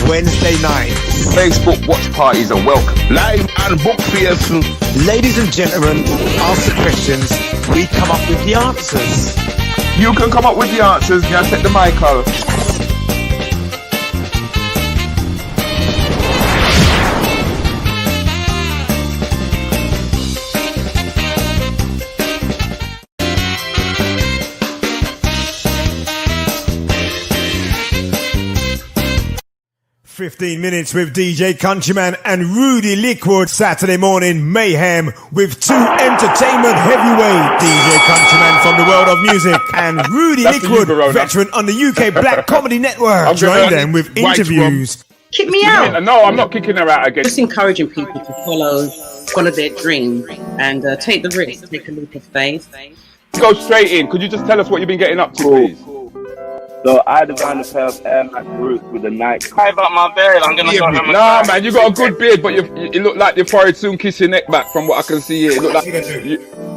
Wednesday nights. Facebook watch parties are welcome. Live and book fairs. Ladies and gentlemen, ask the questions, we come up with the answers. You can come up with the answers, just set the mic off. 15 minutes with DJ Countryman and Rudi Lickwood. Saturday morning mayhem with two entertainment heavyweight. DJ Countryman from the world of music and Rudi Lickwood, veteran on the UK Black Comedy Network. Join them with interviews. Kick me out. No, I'm not kicking her out again. Just encouraging people to follow their dream and take the risk, take a leap of faith. Go straight in. Could you just tell us what you've been getting up to, please? So I designed a pair of Air Max Roots with a Nike. How about my beard? I'm gonna go home. Nah, man, you got a good beard, but it look like your forehead soon kiss your neck back. From what I can see here, it look like.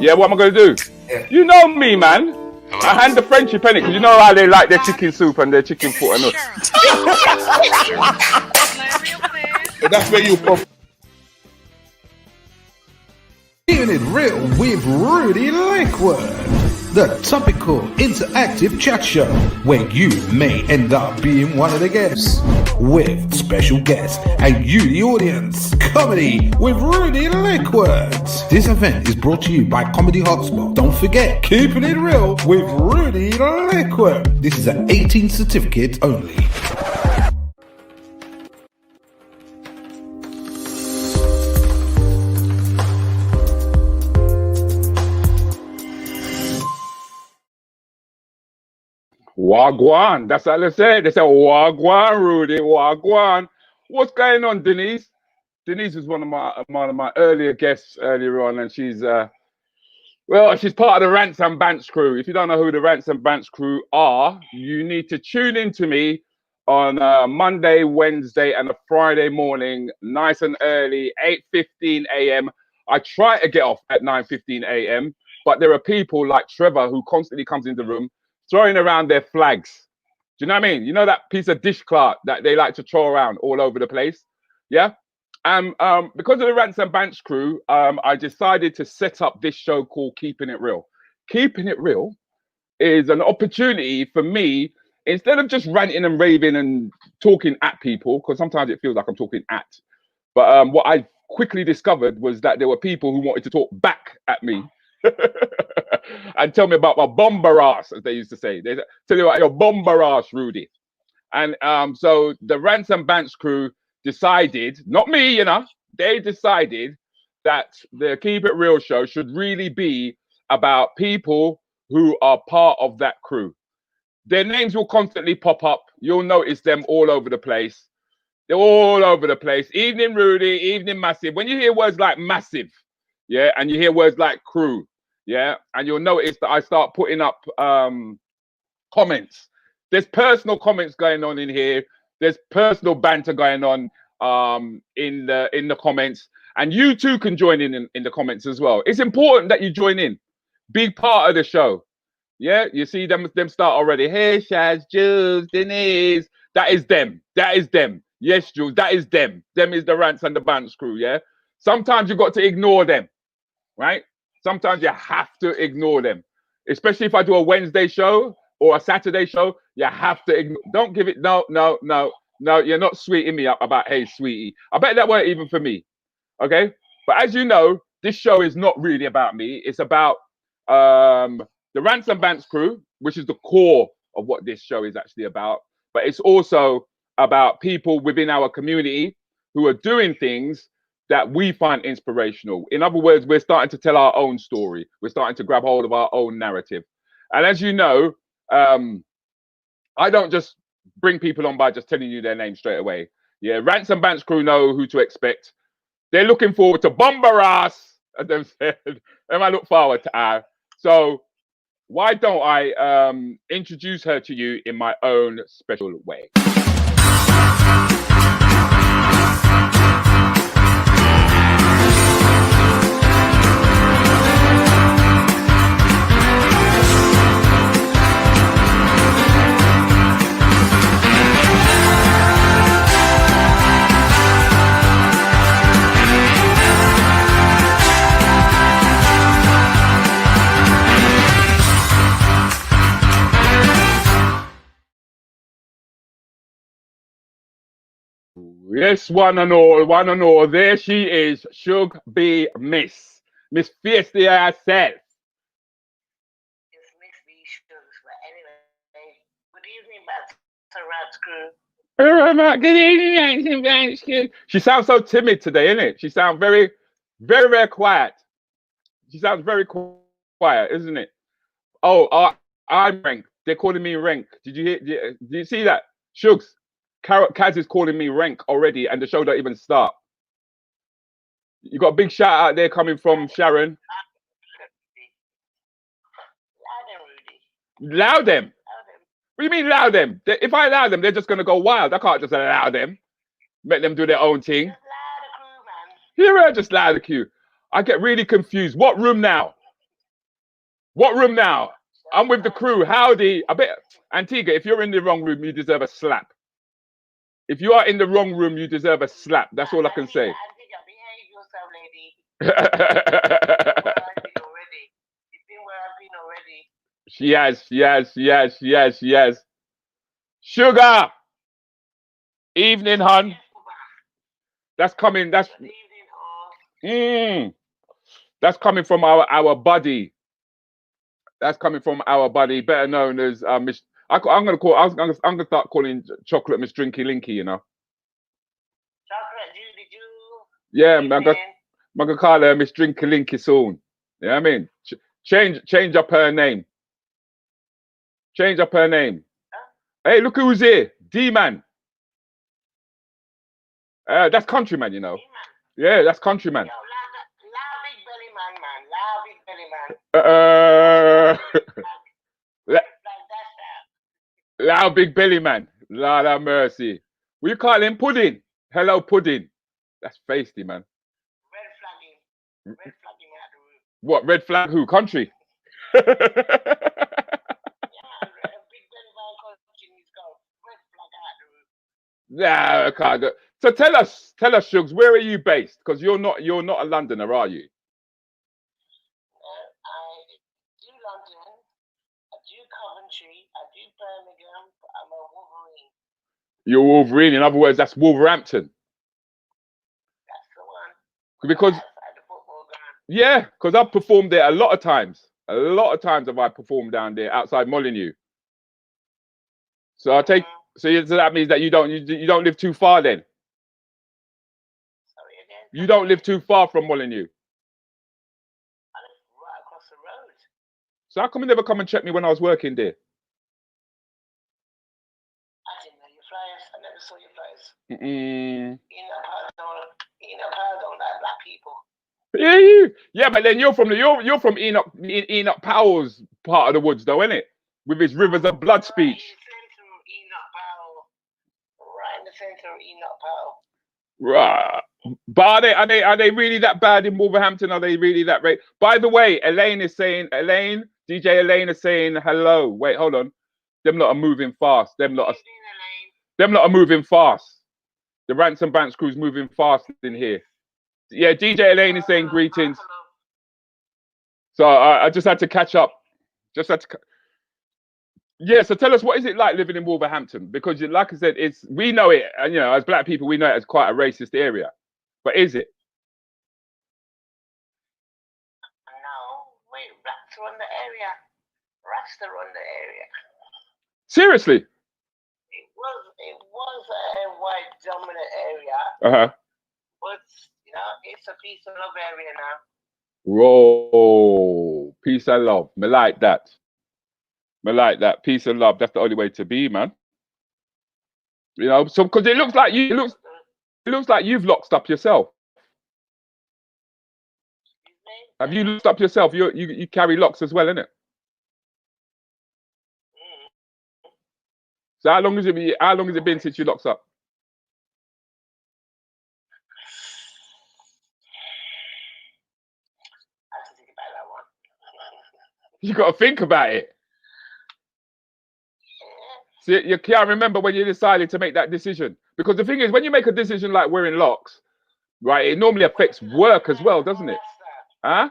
Yeah, what am I gonna do? Yeah. You know me, man. I hand the friendship in it because you know how they like their chicken soup and their chicken foot and all. That's where you from. Keeping it real with Rudi Lickwood, the topical interactive chat show where you may end up being one of the guests with special guests and you the audience. Comedy with Rudi Lickwood. This event is brought to you by Comedy Hotspot. Don't forget, keeping it real with Rudi Lickwood. This is an 18 certificate only. Wagwan, that's all they say. They say Wagwan, Rudi, Wagwan. What's going on, Denise? Denise was one of my earlier guests earlier on, and she's she's part of the Rants Bants Crew. If you don't know who the Rants Bants Crew are, you need to tune in to me on Monday, Wednesday, and a Friday morning, nice and early, 8:15 a.m. I try to get off at 9:15 a.m., but there are people like Trevor who constantly comes in the room throwing around their flags. Do you know what I mean? You know that piece of dishcloth that they like to throw around all over the place? Yeah? Because of the Rants Bants Crew, I decided to set up this show called Keeping It Real. Keeping It Real is an opportunity for me, instead of just ranting and raving and talking at people, because sometimes it feels like I'm talking at, but what I quickly discovered was that there were people who wanted to talk back at me. And tell me about my bomber ass, as they used to say. They tell you about your bomber ass, Rudi. And so the Rants Bants Crew decided, not me, you know, they decided that the Keep It Real show should really be about people who are part of that crew. Their names will constantly pop up. You'll notice them all over the place. They're all over the place. Evening Rudi, evening Massive. When you hear words like massive, yeah, and you hear words like crew, yeah, and you'll notice that I start putting up comments. There's personal comments going on in here. There's personal banter going on in the comments, and you too can join in the comments as well. It's important that you join in, be part of the show. Yeah, you see them start already. Hey, Shaz, Jules, Denise, that is them. That is them. Yes, Jules, that is them. Them is the Rants and the Bants Crew. Yeah, sometimes you've got to ignore them, right? Sometimes you have to ignore them, especially if I do a Wednesday show or a Saturday show. You have to ignore. Don't give it. No. You're not sweeting me up about, hey, sweetie. I bet that weren't even for me. Okay. But as you know, this show is not really about me. It's about the Rants Bants Crew, which is the core of what this show is actually about. But it's also about people within our community who are doing things that we find inspirational. In other words, we're starting to tell our own story. We're starting to grab hold of our own narrative. And as you know, I don't just bring people on by just telling you their name straight away. Yeah, Rants Bants Crew know who to expect. They're looking forward to bomber ass, as they've said, and I look forward to her. So why don't I introduce her to you in my own special way? Yes, one and all. There she is, Shuga B Mis. Miss Feisty herself. It's Miss B Shugs, but anyway, good evening back to Rants Crew. She sounds so timid today, innit? She sounds very, very, very quiet. She sounds very quiet, isn't it? Oh, I'm Rank. They're calling me Rank. Did you hear? Did you see that? Shugs, Kaz is calling me Rank already, and the show don't even start. You got a big shout out there coming from Sharon. Allow them. What do you mean allow them? If I allow them, they're just gonna go wild. I can't just allow them. Make them do their own thing. Here I just allow the queue. I get really confused. What room now? What room now? I'm with the crew. Howdy. I bet Antigua, if you're in the wrong room, you deserve a slap. If you are in the wrong room, you deserve a slap. That's all I can say. She has. Shuga. Evening, hun. That's coming. That's coming from our buddy. That's coming from our buddy, better known as Miss. I'm gonna start calling Chocolate Miss Drinky Linky. You know. Chocolate Judy Jew. Yeah, I'm gonna call her Miss Drinky Linky soon. You know what I mean? Change up her name. Change up her name. Huh? Hey, look who's here, D-Man. That's Countryman, you know. Yeah, that's Countryman. Yo, loud big belly man. Loud big belly man. Lord have mercy. We call him Pudding. Hello, Pudding. That's feisty, man. Red flag him out the room. What, red flag who? Country? Yeah, big belly man continues go. Red flag out the room. Nah, I can't go. So tell us, Shugs, where are you based? Because you're not a Londoner, are you? I do London, I do Coventry, I do Birmingham, but I'm a Wolverine. You're Wolverine. In other words, that's Wolverhampton. That's the one. Because yeah, because I've performed there a lot of times. A lot of times have I performed down there outside Molyneux. So I take. So that means that you don't live too far then. Sorry again. You don't live too far from Molyneux. I live right across the road. So how come you never come and check me when I was working there? I didn't know your flyers. I never saw your flyers. Mm-mm. Enoch don't like black people. Yeah, but then you're from Enoch Powell's part of the woods, though, innit? With his rivers of blood speech. Right in the center of Enoch Powell. Right. But are they really that bad in Wolverhampton? Are they really that great? By the way, DJ Elaine is saying hello. Wait, hold on. Them lot are moving fast. Them lot are moving fast. The Rants and Bants crew's moving fast in here. Yeah, DJ Elaine is saying greetings. So I just had to catch up. Yeah, so tell us, what is it like living in Wolverhampton? Because like I said, we know it, and you know, as black people, we know it as quite a racist area. But is it? No, wait, blacks run the area. Rasta run the area. Seriously? It was a white dominant area. Uh-huh. But you know, it's a peace and love area now. Whoa, peace and love. Me like that. Peace and love. That's the only way to be, man. You know, so because it looks like you've locked up yourself. Have you locked up yourself? You carry locks as well, innit? So how long has it been since you locked up? I have to think about that one. You got to think about it. See, you can't remember when you decided to make that decision. Because the thing is, when you make a decision like wearing locks, right, it normally affects work as well, doesn't it? Huh?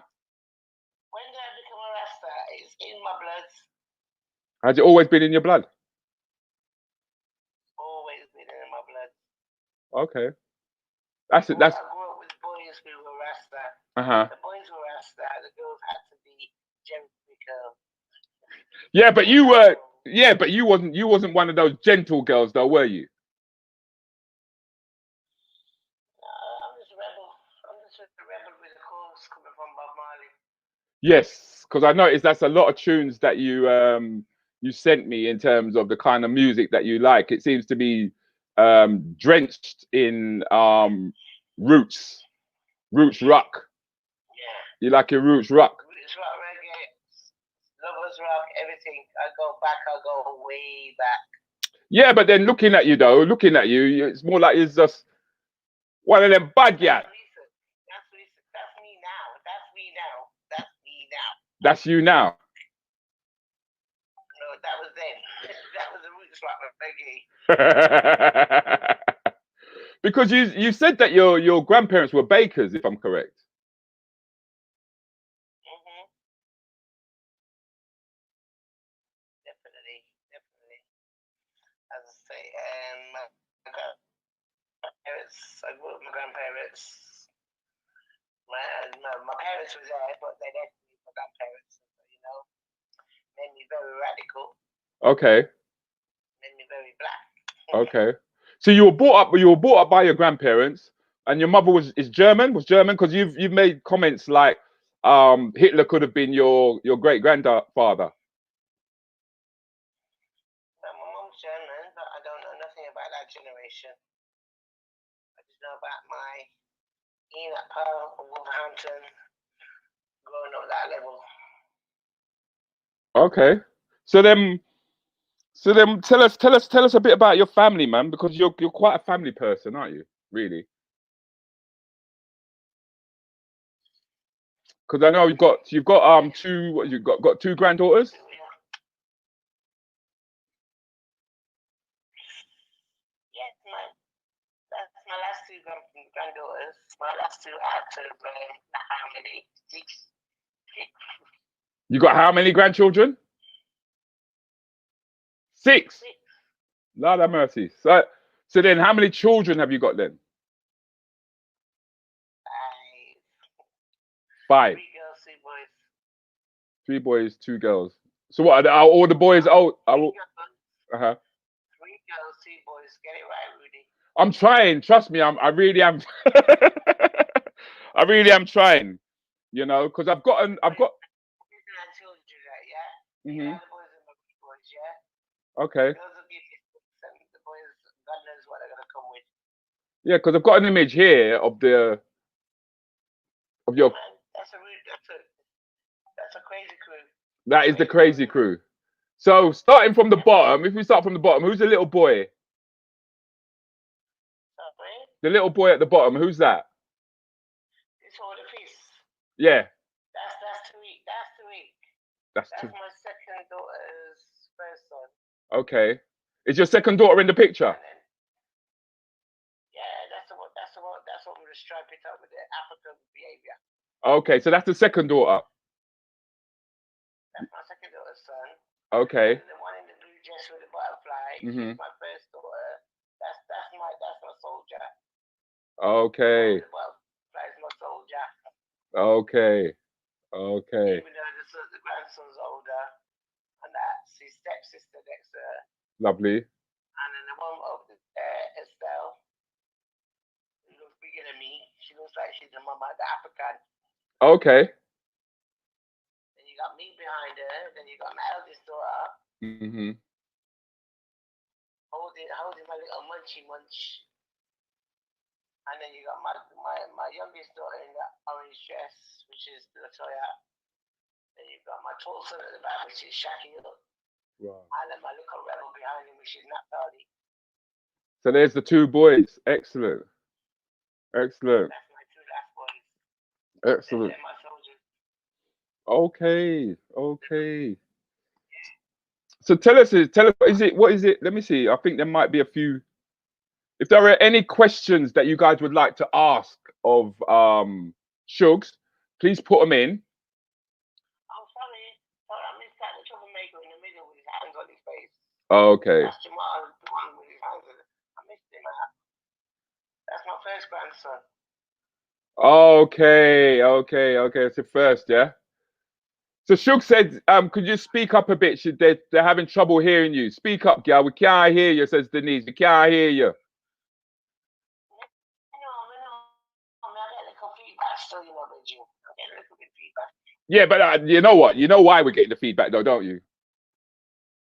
When did I become a Rasta? It's in my blood. Has it always been in your blood? Always been in my blood. Okay. That's it. That's. I grew up with boys who were Rasta. The boys were Rasta. The girls had to be gently girls. Yeah, but you were. Yeah, but you wasn't. You wasn't one of those gentle girls, though, were you? I'm just a rebel. I'm just a rebel with a cause coming from Bob Marley. Yes, because I noticed that's a lot of tunes that you sent me in terms of the kind of music that you like. It seems to be drenched in roots rock. Yeah. You like your roots rock. Roots rock, reggae, lovers rock, everything. I go way back. Yeah, but then looking at you, it's more like it's just one of them bad guys. That's me now. That's me now. That's me now. That's you now. No, that was then. That was the roots rock reggae. Because you said that your grandparents were bakers, if I'm correct. Definitely. As I say, my parents. I grew up with my grandparents. My parents were there, but they left me for grandparents. Made me very radical. Okay. Made me very black. Okay. So you were brought up by your grandparents, and your mother was German? Was German? Because you've made comments like Hitler could have been your great grandfather. My mom's German, but I don't know nothing about that generation. I just know about my Enoch Pearl from Wolverhampton growing up that level. Okay. So then tell us a bit about your family, man, because you're quite a family person, aren't you? Really? Because I know you've got two granddaughters. Yes, that's my last two granddaughters. My last two out of how many? Six. You got how many grandchildren? Six. Lord have mercy. So then, how many children have you got then? Five. 3 girls, 2 boys. 3 boys, 2 girls. So what are all the boys old? 3 girls, 2 boys. Get it right, Rudy. I'm trying. Trust me. I really am. I really am trying. You know, because I've got. Yeah. Okay. The boys, God knows what they're gonna come with. Yeah, because I've got an image here of your. That's a crazy crew. That is the crazy crew. So starting from the bottom, if we start from the bottom, who's the little boy? The little boy at the bottom, who's that? It's all the piece. Yeah. That's Tariq. That's my second daughter's first son. Okay. Is your second daughter in the picture? Yeah, that's the one with the stripe it up with the African behavior. Okay, so that's the second daughter. That's my second daughter's son. Okay. And the one in the blue dress with the butterfly, she's my first daughter. That's my soldier. Okay. The butterfly is my soldier. Okay. Even though the grandson's older, and that's his stepsister next to her. Lovely. And then the one over there, Estelle, who looks bigger than me. She looks like she's the mama, the African. Okay. Then you got me behind her. Then you got my eldest daughter. Holding my little munch. And then you got my youngest daughter in that orange dress, which is Latoya. Then you've got my tall son at the back, which is Shaki. Wow. And then my little rebel behind him, which is Naphtali. So there's the 2 boys. Excellent. That's my 2 last boys. Excellent. They're my soldiers. Okay. So tell us, what is it? Let me see. I think there might be a few. If there are any questions that you guys would like to ask of Shugs, please put them in. I'm sorry, I missed out the troublemaker in the middle with his hands on his face. Okay. That's Jamal, the one with his hands on it. I missed him out. my first grandson. Okay. It's the first, yeah. So Shug said, could you speak up a bit? They're having trouble hearing you. Speak up, girl. We can't hear you, says Denise. We can't hear you. Yeah, but you know what? You know why we're getting the feedback, though, don't you?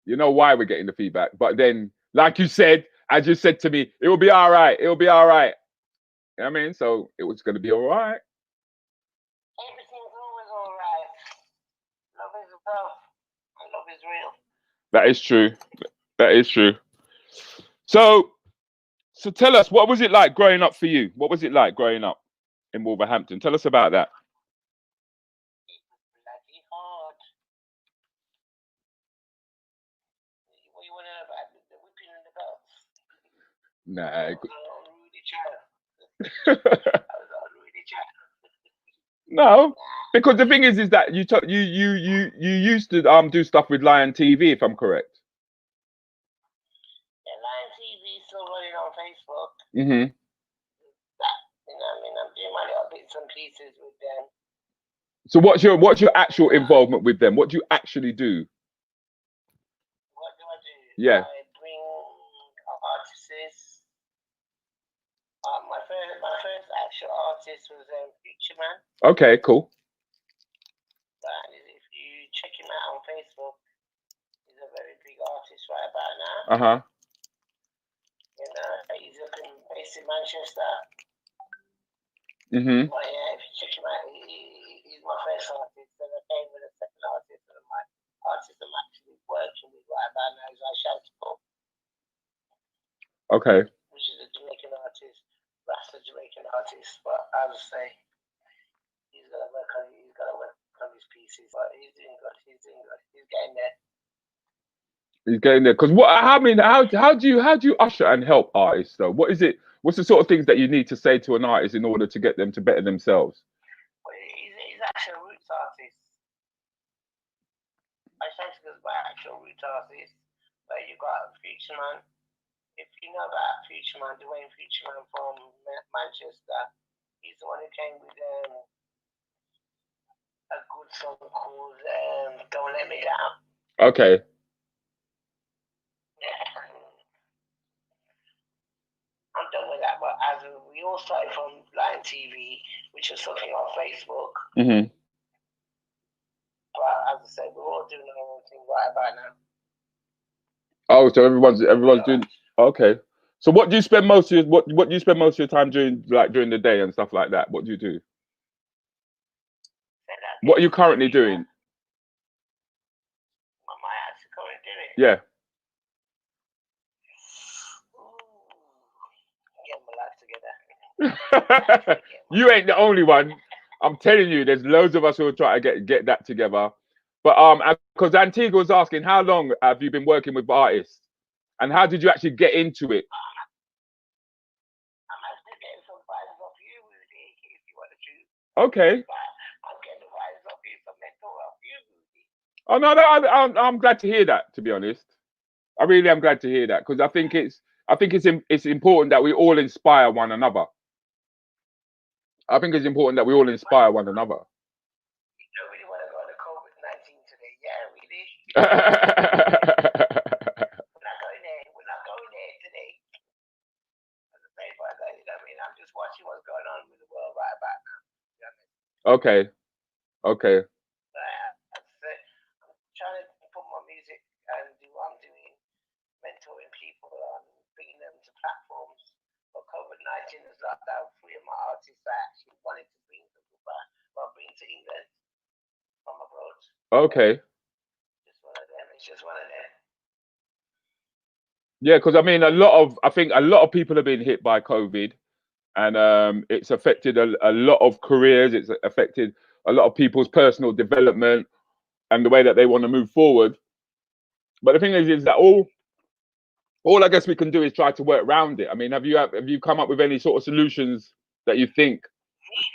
You know why we're getting the feedback. But then, like you said, as you said to me, it will be all right. It will be all right. You know what I mean? So it was going to be all right. Everything's always all right. Love is love. And love is real. That is true. That is true. So tell us, what was it like growing up for you? What was it like growing up in Wolverhampton? Tell us about that. Bloody hard. What you want to know about the whipping and the belts? Nah. No, because the thing is that you used to do stuff with Lion TV, if I'm correct. Yeah, Lion TV is still running on Facebook. Mm-hmm. You know, I mean, I'm doing my little bits and pieces with them. So what's your actual involvement with them? What do you actually do? What do I do? Yeah. I bring artists. My first actual artist was Future Man. Okay, cool. And if you check him out on Facebook, he's a very big artist right about now. Uh-huh. You know, he's up based in Manchester. Mm-hmm. But yeah, if you check him out, he's my first artist. And I came with a second artist, and my artist I'm actually working with right about now is Ashanti. Okay. Which is a Jamaican artist. Rasta Jamaican artist, but I would say he's gotta work on his pieces. But he's doing good. He's getting there. He's getting there. Because how do you usher and help artists though? What is it? What's the sort of things that you need to say to an artist in order to get them to better themselves? Well, he's actually a roots artist. I say he's my actual roots artist. But you got Future Man. If you know about Future Man, Dwayne Future Man from Manchester, he's the one who came with a good song called Don't Let Me Down. Okay. Yeah. I'm done with that, but as we all started from Lion TV, which was something on Facebook. Mm-hmm. But as I said, we're all doing our own thing right about now. Oh, so everyone's doing okay. So what do you spend most of what do you spend most of your time doing, like during the day and stuff like that? What do you do? What are you currently doing? What am I actually currently doing? Yeah. Get my life together. You ain't the only one. I'm telling you, there's loads of us who are trying to get that together. But because Antigua was asking, how long have you been working with artists, and how did you actually get into it? I'm actually getting some vibes off you, Rudi, if you want to choose. Okay. I'm getting the vibes off you, some mental off you, Rudi. Oh no, I'm glad to hear that. To be honest, I really am glad to hear that, because I think it's important that we all inspire one another. I think it's important that we all inspire one another. You don't really want to go to COVID-19 today, yeah, really? We're not going there today. As I say, but you know what I mean? I'm just watching what's going on with the world right about now. You know what I mean? Okay. Okay. As I said, I'm trying to put my music and do what I'm doing, mentoring people and bringing them to platforms. But COVID-19 has locked down 3 of my artists that actually wanted to bring people back, or bring to England from abroad. Okay. Just one of them. It's just one of them. Yeah, because I mean, I think a lot of people have been hit by COVID, and it's affected a lot of careers. It's affected a lot of people's personal development and the way that they want to move forward. But the thing is that all I guess we can do is try to work around it. I mean, have you come up with any sort of solutions that you think? Me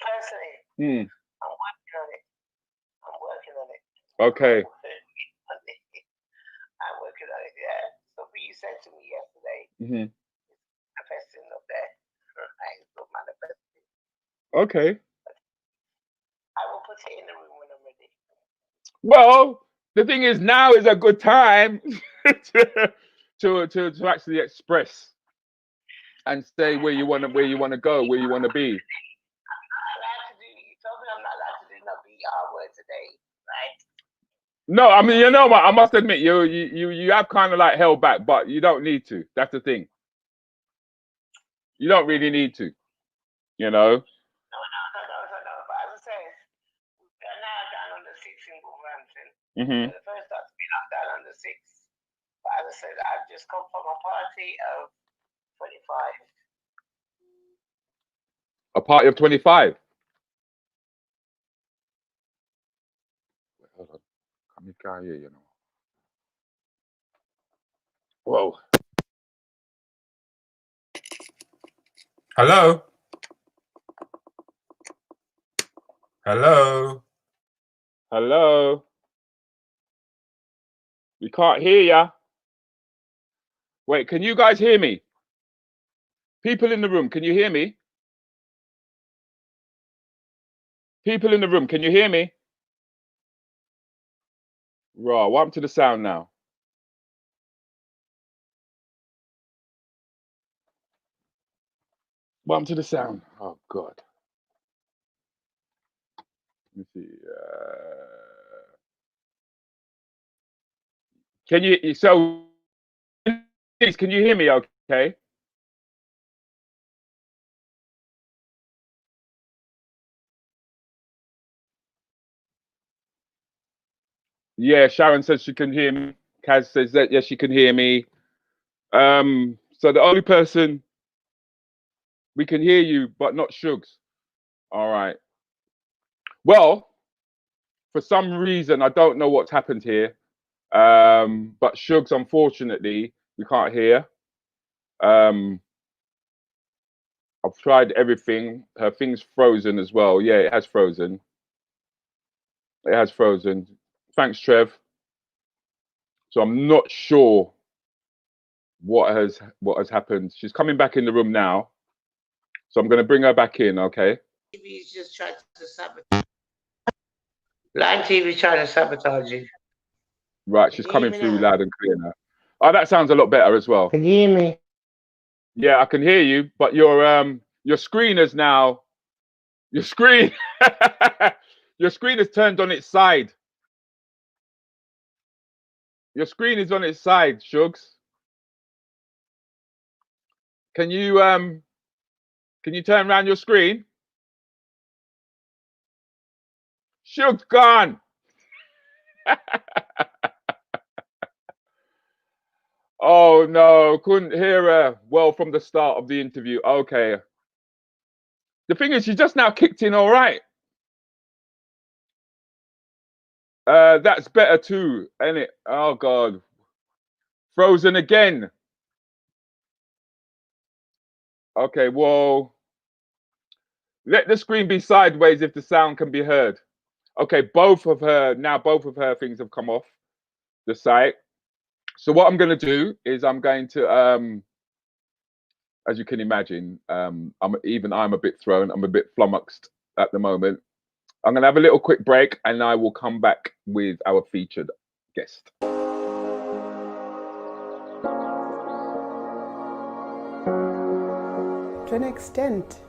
personally, I'm working on it. Okay. I'm working on it, yeah. So what you said to me yesterday, Mm-hmm. manifesting up there. Right? So Okay. I will put it in the room when I'm ready. Well, the thing is, now is a good time to actually express and say where you want to go, where you want to be. You told me I'm not allowed to do no BR word today, right? No, I mean, you know what? I must admit, you have kind of like held back, but you don't need to. That's the thing. You don't really need to, you know. No. But as I said, we're now down on the 6 single ranting. Mm-hmm. The first time to be knocked down on the 6. But as I said, I've just come from a party of 25. A party of 25. Wait, hold on. Come here, you know. Whoa. Hello. Hello. Hello. We can't hear ya. Wait, can you guys hear me? People in the room, can you hear me? People in the room, can you hear me? Raw, what happened to the sound now? What happened to the sound? Oh, God. Let me see. Can you, so, can you hear me okay? Yeah, Sharon says she can hear me. Kaz says that, yes, she can hear me. So the only person we can hear you, but not Shugs. All right. Well, for some reason, I don't know what's happened here. But Shugs, unfortunately, we can't hear. I've tried everything. Her thing's frozen as well. Yeah, it has frozen. It has frozen. Thanks, Trev. So I'm not sure what has happened. She's coming back in the room now. So I'm going to bring her back in, okay? TV's just trying to sabotage. Line TV's trying to sabotage you. Right, she's coming through loud and clear now. Oh, that sounds a lot better as well. Can you hear me? Yeah, I can hear you, but your screen is now your screen is turned on its side. Your screen is on its side, Shugs. Can you turn around your screen? Shugs gone. Oh no, couldn't hear her well from the start of the interview. Okay. The thing is, she just now kicked in all right. That's better too, ain't it? Oh God. Frozen again. Okay, well, let the screen be sideways if the sound can be heard. Okay, both of her things have come off the site. So what I'm going to do is I'm going to, as you can imagine, I'm a bit thrown. I'm a bit flummoxed at the moment. I'm going to have a little quick break and I will come back with our featured guest. To an extent,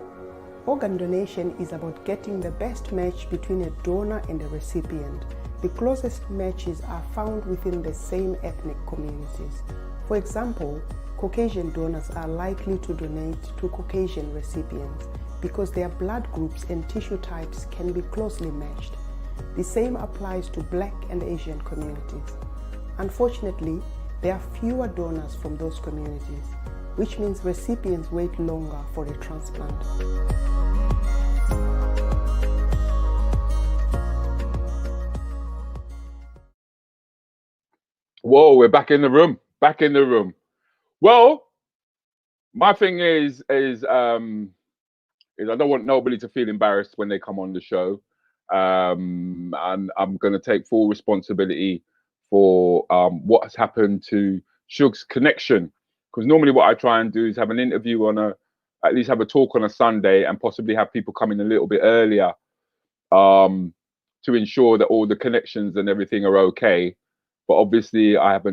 organ donation is about getting the best match between a donor and a recipient. The closest matches are found within the same ethnic communities. For example, Caucasian donors are likely to donate to Caucasian recipients because their blood groups and tissue types can be closely matched. The same applies to Black and Asian communities. Unfortunately, there are fewer donors from those communities, which means recipients wait longer for a transplant. Whoa, we're back in the room. Back in the room. Well, my thing is I don't want nobody to feel embarrassed when they come on the show. And I'm going to take full responsibility for what has happened to Shug's connection. Because normally what I try and do is have an interview on at least have a talk on a Sunday and possibly have people come in a little bit earlier to ensure that all the connections and everything are okay. But obviously, I have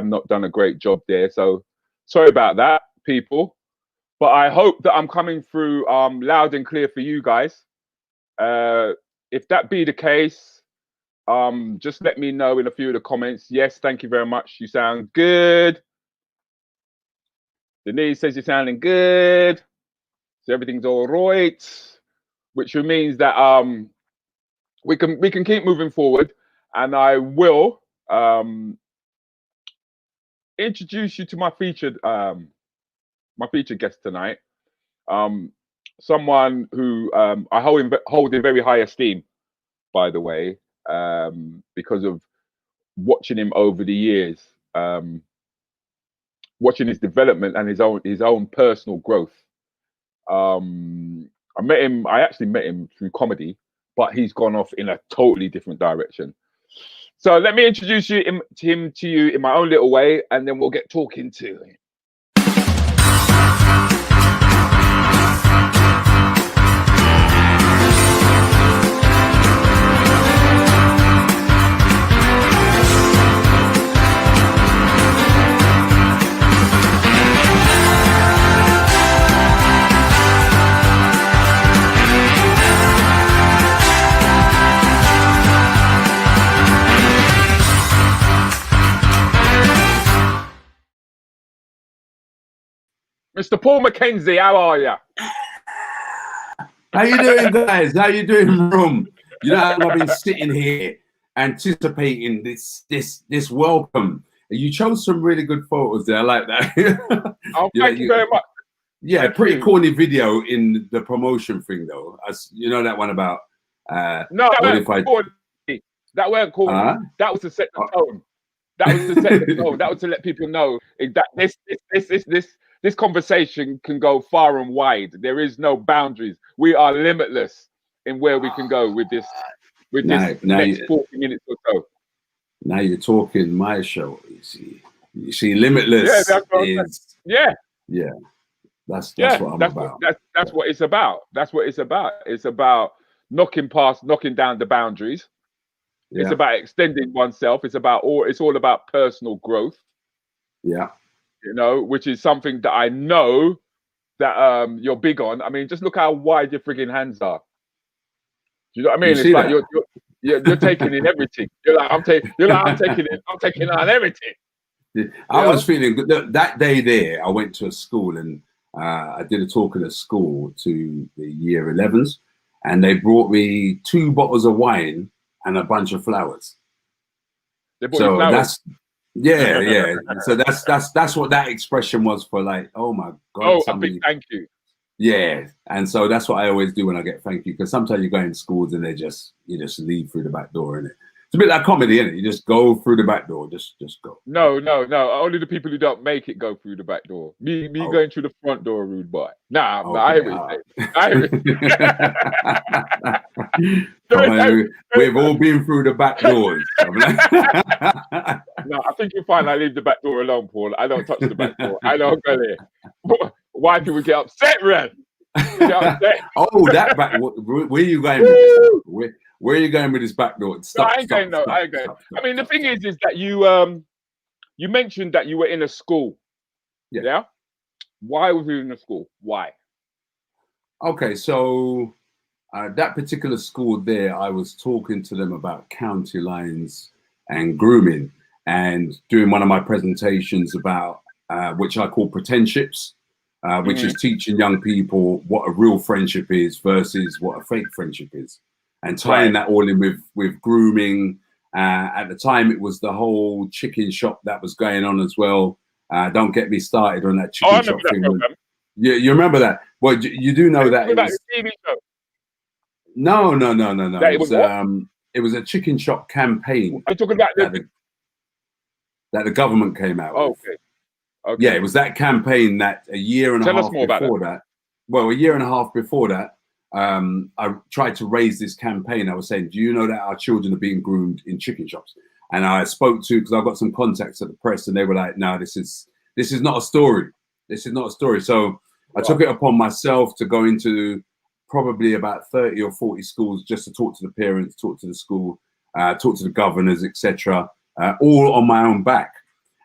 not done a great job there. So sorry about that, people. But I hope that I'm coming through loud and clear for you guys. If that be the case, just let me know in a few of the comments. Yes, thank you very much. You sound good. Denise says you're sounding good. So everything's all right, which means that we can keep moving forward, and I will introduce you to my featured guest tonight. Someone who I hold in very high esteem, by the way, because of watching him over the years, watching his development and his own personal growth. I actually met him through comedy, but he's gone off in a totally different direction. So let me introduce him to you in my own little way, and then we'll get talking to him. Mr. Paul Mckenzie, how are you? How you doing, guys? How you doing, room? You know, I've been sitting here anticipating this welcome. You chose some really good photos there. I like that. Oh, thank you very much. Yeah, thank pretty you. corny video in the promotion thing, though. You know that one about. No, that weren't corny. That weren't corny. That was to set the tone. That was to set the tone. That was to let people know that this conversation can go far and wide. There is no boundaries. We are limitless in where we can go with this next 40 minutes or so. Now you're talking my show. You see, limitless. Yeah, that's what is. Yeah. That's what I'm about. That's what it's about. That's what it's about. It's about knocking down the boundaries. Yeah. It's about extending oneself. It's all about personal growth. Yeah. You know, which is something that I know that you're big on. I mean, just look how wide your frigging hands are. Do you know what I mean? It's like you're taking in everything. I'm taking on everything. Yeah. I was feeling good that day there. I went to a school and I did a talk at a school to the year 11s, and they brought me 2 bottles of wine and a bunch of flowers. They brought you flowers? Yeah. So that's what that expression was for, like, oh my God. Oh, a big thank you. Yeah, and so that's what I always do when I get thank you, because sometimes you go in schools and you just leave through the back door, innit? It's a bit like comedy, innit? You just go through the back door, just go. No. Only the people who don't make it go through the back door. Me going through the front door, rude boy. Nah, okay, I hear what you say. We've all been through the back doors. No, I think you'll find I leave the back door alone, Paul. I don't touch the back door. I don't go there. Why people get upset, Ren? Oh, that back. Where are you going with this? Where are you going with this back door? Stop, I ain't going. I mean, the thing is that you mentioned that you were in a school. Yeah. Why was you in a school? Why? Okay, so that particular school there, I was talking to them about county lines and grooming, and doing one of my presentations about which I call pretenships. Which is teaching young people what a real friendship is versus what a fake friendship is, and tying that all in with grooming. At the time, it was the whole chicken shop that was going on as well. Don't get me started on that chicken shop thing. You remember that? Well, you do know that it was TV show. No. It was a chicken shop campaign. I'm talking about that the government came out with. Okay. Yeah, it was that campaign that a year and a half before that. Well, a year and a half before that, I tried to raise this campaign. I was saying, do you know that our children are being groomed in chicken shops? And I spoke to, because I've got some contacts at the press, and they were like, no, this is not a story. This is not a story. So I took it upon myself to go into probably about 30 or 40 schools just to talk to the parents, talk to the school, talk to the governors, etc., all on my own back.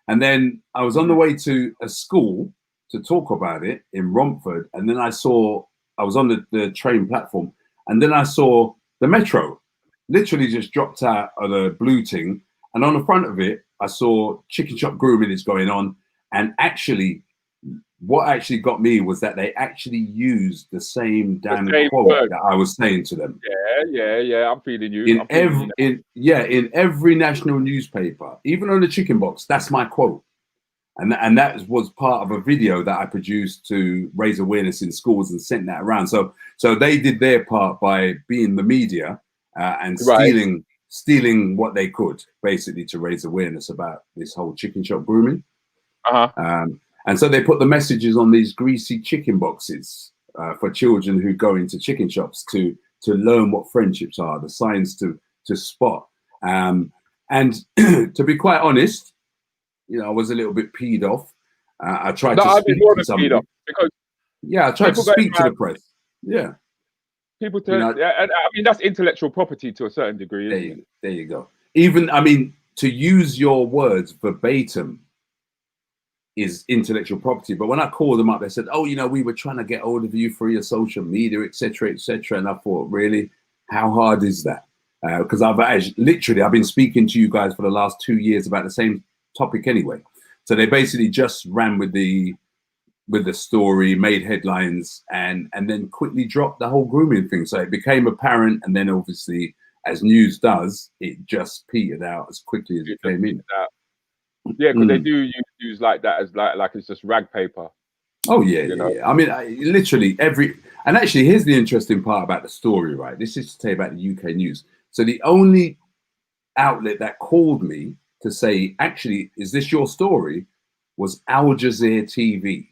And then I was on the way to a school to talk about it in Romford, and then I was on the train platform, and then I saw the metro literally just dropped out of the blue thing, and on the front of it, I saw chicken shop grooming is going on, and actually, what actually got me was that they actually used the same damn quote that I was saying to them. Yeah. I'm feeling you. In every national newspaper, even on the chicken box, that's my quote. And that was part of a video that I produced to raise awareness in schools and sent that around. So they did their part by being the media and stealing what they could, basically, to raise awareness about this whole chicken shop grooming. And so they put the messages on these greasy chicken boxes for children who go into chicken shops to learn what friendships are, the signs to spot. And to be quite honest, I was a little bit peed off. I tried to speak to somebody. I tried to speak to the press. Yeah. People tell I mean, that's intellectual property to a certain degree. There you go. Even, I mean, to use your words verbatim is intellectual property. But when I called them up, they said, "Oh, we were trying to get hold of you through your social media, etc., etc." And I thought, really, how hard is that? Because I've been speaking to you guys for the last 2 years about the same topic anyway. So they basically just ran with the story, made headlines, and then quickly dropped the whole grooming thing. So it became apparent, and then obviously, as news does, it just petered out as quickly as it came in. Yeah, because they do use like that as like it's just rag paper. Oh yeah. I mean, literally and actually, here's the interesting part about the story, right? This is to tell you about the UK news. So the only outlet that called me to say, actually, is this your story, was Al Jazeera TV.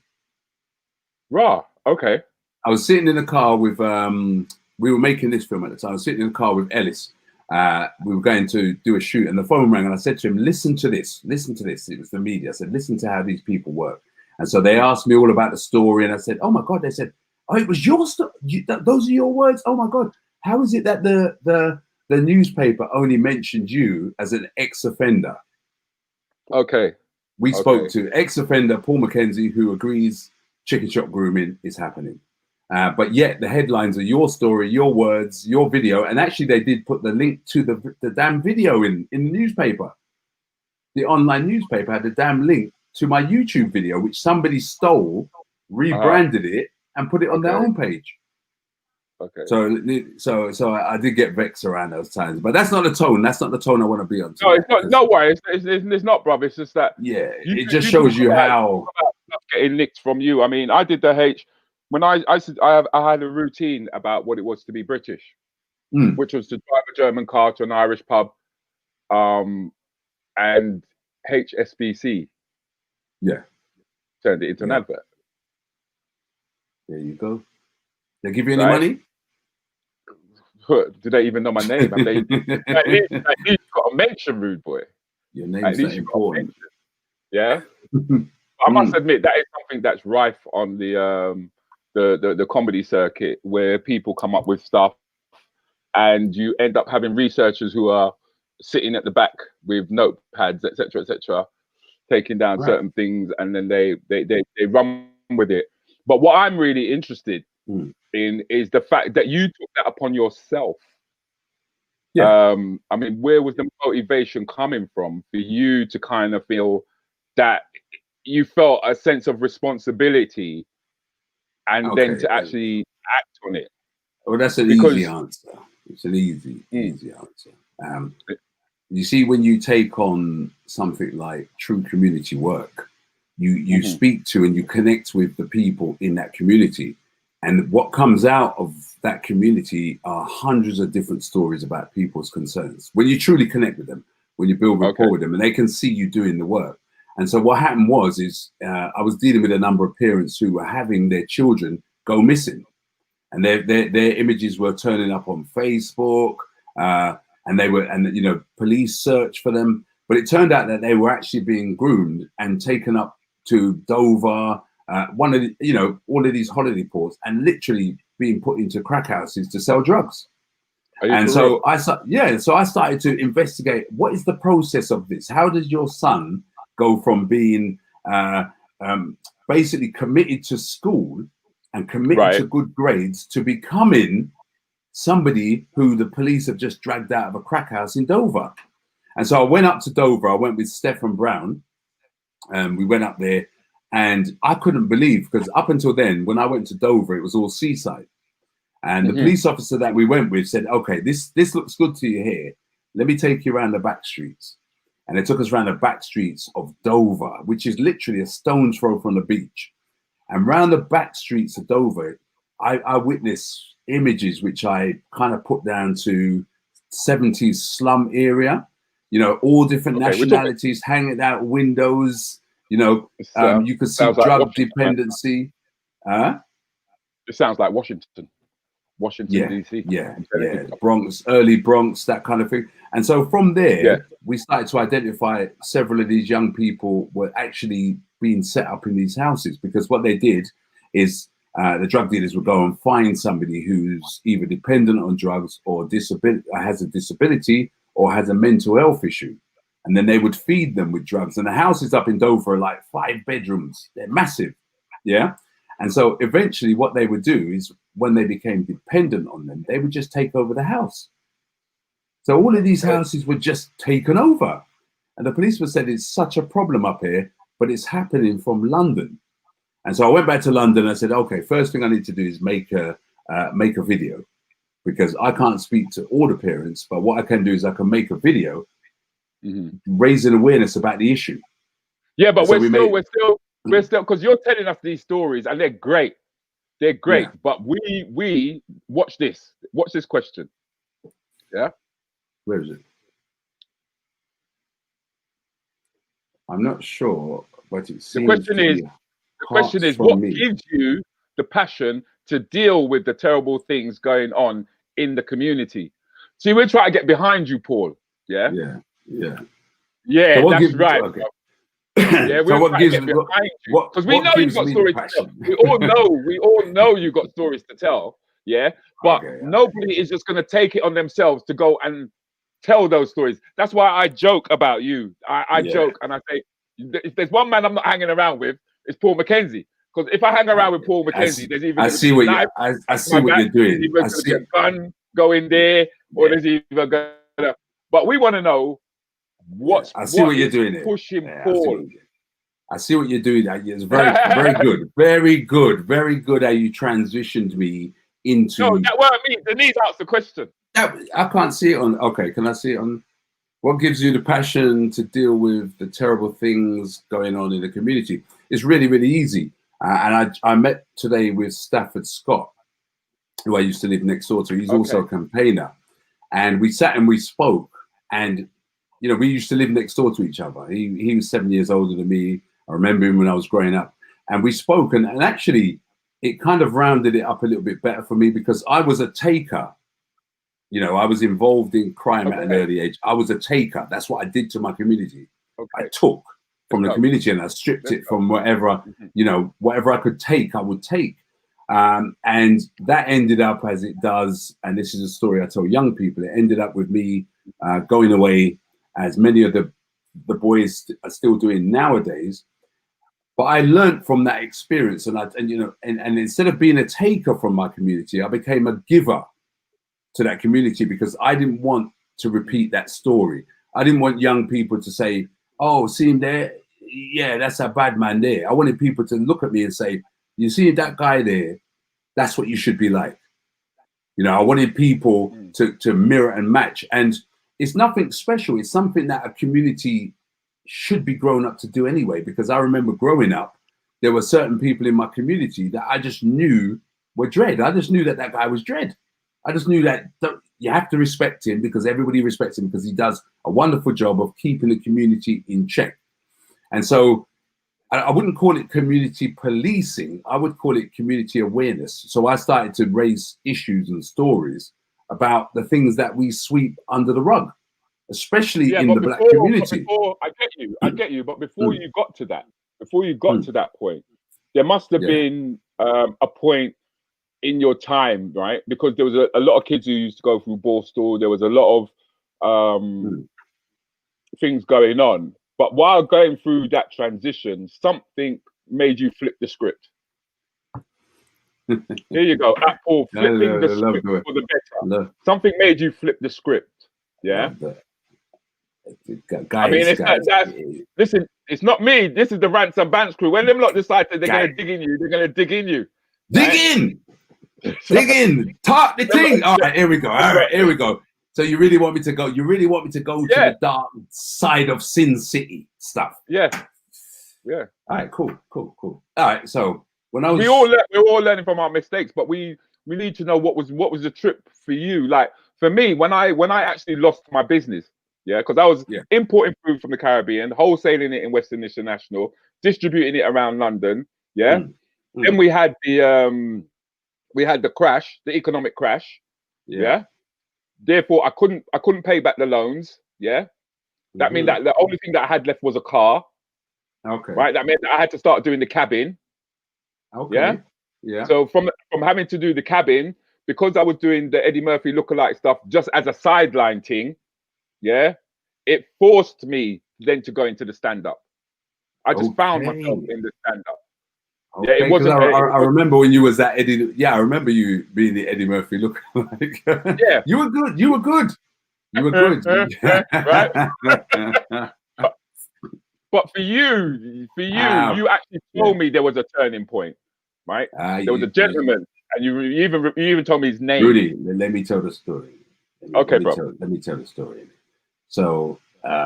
Raw. Okay. I was sitting in the car with we were making this film at the time. I was sitting in the car with Ellis. We were going to do a shoot, and the phone rang, and I said to him, listen to this. It was the media. I said, listen to how these people work. And so they asked me all about the story, and I said, oh my God. They said, oh, it was your story. Those are your words. Oh my God. How is it that the newspaper only mentioned you as an ex-offender? Okay. We spoke to ex-offender Paul Mckenzie, who agrees chicken shop grooming is happening. But yet the headlines are your story, your words, your video. And actually they did put the link to the damn video in the newspaper. The online newspaper had the damn link to my YouTube video, which somebody stole, rebranded it, and put it on their own page. Okay. So I did get vexed around those times, but that's not the tone. That's not the tone I want to be on. No, it's not. No way. It's not, bruv. It's just that. Yeah, it just shows you how getting licked from you. I mean, I did the when I had a routine about what it was to be British, which was to drive a German car to an Irish pub, and HSBC. Yeah. Turned it into an advert. There you go. They give you any money? Do they even know my name? At least you got a mention, rude boy. Your name's not important. Yeah. I must admit that is something that's rife on the comedy circuit, where people come up with stuff, and you end up having researchers who are sitting at the back with notepads, etc., taking down certain things, and then they run with it. But what I'm really interested in is the fact that you took that upon yourself. Yeah. I mean, where was the motivation coming from for you to kind of feel that you felt a sense of responsibility, and then to actually act on it? Well, that's an easy answer. It's an easy answer. You see, when you take on something like true community work, you speak to and you connect with the people in that community. And what comes out of that community are hundreds of different stories about people's concerns. When you truly connect with them, when you build rapport with them, and they can see you doing the work. And so what happened was I was dealing with a number of parents who were having their children go missing, and their images were turning up on Facebook, and police search for them. But it turned out that they were actually being groomed and taken up to Dover one of the, you know, all of these holiday ports, and literally being put into crack houses to sell drugs. And so I started to investigate, what is the process of this? How does your son go from being basically committed to school and committed to good grades to becoming somebody who the police have just dragged out of a crack house in Dover? And so I went up to Dover. I went with Stephen Brown, and we went up there, and I couldn't believe, because up until then, when I went to Dover, it was all seaside. And the police officer that we went with said, okay, this looks good to you here. Let me take you around the back streets. And they took us around the back streets of Dover, which is literally a stone's throw from the beach. And around the back streets of Dover, I witnessed images which I kind of put down to 70s slum area. You know, all different nationalities hanging out windows. You know, you could see drug dependency. It sounds like Washington, DC. Yeah, Bronx, early Bronx, that kind of thing. And so from there, we started to identify several of these young people were actually being set up in these houses, because what they did is the drug dealers would go and find somebody who's either dependent on drugs or has a disability or has a mental health issue. And then they would feed them with drugs. And the houses up in Dover are like 5 bedrooms. They're massive. Yeah. And so eventually what they would do is, when they became dependent on them, they would just take over the house. So all of these houses were just taken over. And the policeman said, it's such a problem up here, but it's happening from London. And so I went back to London and I said, okay, first thing I need to do is make a video, because I can't speak to all the parents, but what I can do is I can make a video raising awareness about the issue. Yeah, but we're still, because you're telling us these stories and they're great. They're great, but we watch this. Watch this question. Yeah, where is it? I'm not sure, but it's the question is what gives you the passion to deal with the terrible things going on in the community? See, we're trying to get behind you, Paul. Yeah, so that's right. Okay. Yeah, we're trying to get behind you, because we know you've got stories to tell. We all know you've got stories to tell. Yeah, but nobody is just going to take it on themselves to go and tell those stories. That's why I joke about you. I joke and I say, if there's one man I'm not hanging around with, it's Paul Mckenzie. Because if I hang around with Paul Mckenzie, there's even I see what you're doing. Either I see a gun going there, or there's either gonna. But we want to know what you're doing. Pushing Paul. I see what you're doing. It's very good, very good. How you transitioned me into. No, that what I mean. Denise asked the question. I can't see it on. Okay, can I see it on? What gives you the passion to deal with the terrible things going on in the community? It's really, really easy. And I met today with Stafford Scott, who I used to live next door to. He's also a campaigner. And we sat and we spoke. And, you know, we used to live next door to each other. He was 7 years older than me. I remember him when I was growing up. And we spoke. And actually, it kind of rounded it up a little bit better for me, because I was a taker. You know, I was involved in crime at an early age. I was a taker. That's what I did to my community. I took from the community and I stripped it from whatever, you know, whatever I could take, I would take. And that ended up as it does. And this is a story I tell young people. It ended up with me going away, as many of the boys are still doing nowadays. But I learned from that experience. And instead of being a taker from my community, I became a giver to that community, because I didn't want to repeat that story. I didn't want young people to say, oh, see him there? Yeah, that's a bad man there. I wanted people to look at me and say, you see that guy there? That's what you should be like. You know, I wanted people to mirror and match. And it's nothing special. It's something that a community should be grown up to do anyway, because I remember growing up, there were certain people in my community that I just knew were dread. I just knew that guy was dread. I just knew that you have to respect him, because everybody respects him, because he does a wonderful job of keeping the community in check. And so I wouldn't call it community policing. I would call it community awareness. So I started to raise issues and stories about the things that we sweep under the rug, especially in the black community. I get you. But before you got to that, to that point, there must have been a point in your time, right? Because there was a lot of kids who used to go through Borstal. There was a lot of things going on. But while going through that transition, something made you flip the script. Here you go. Apple flipping the script for the better. Something made you flip the script. Yeah. Guys, I mean, listen, it's not me. This is the Rants and Bants crew. When them lot decide that they're going to dig in you, they're going to dig in you. Dig in! Dig in! Talk the thing! All right, here we go. All right, here we go. So you really want me to go? You really want me to go to the dark side of Sin City stuff? Yeah. Yeah. All right, cool. All right, so when I was... we're all learning from our mistakes, but we need to know what was the trip for you. Like, for me, when I actually lost my business, because I was importing food from the Caribbean, wholesaling it in Western International, distributing it around London. Then we had the crash, the economic crash. Therefore, I couldn't pay back the loans. That meant that the only thing that I had left was a car. Okay. Right. That meant that I had to start doing the cabin. Okay. Yeah. So from having to do the cabin, because I was doing the Eddie Murphy lookalike stuff just as a sideline thing. It forced me then to go into the stand-up. I just found myself in the stand-up. Okay, it wasn't. I remember when you was that Eddie. Yeah, I remember you being the Eddie Murphy lookalike. Yeah, you were good. You were good. Right. But for you, you actually told me there was a turning point, right? There was a gentleman, and you even told me his name. Rudi, let me tell the story. Let me tell the story. So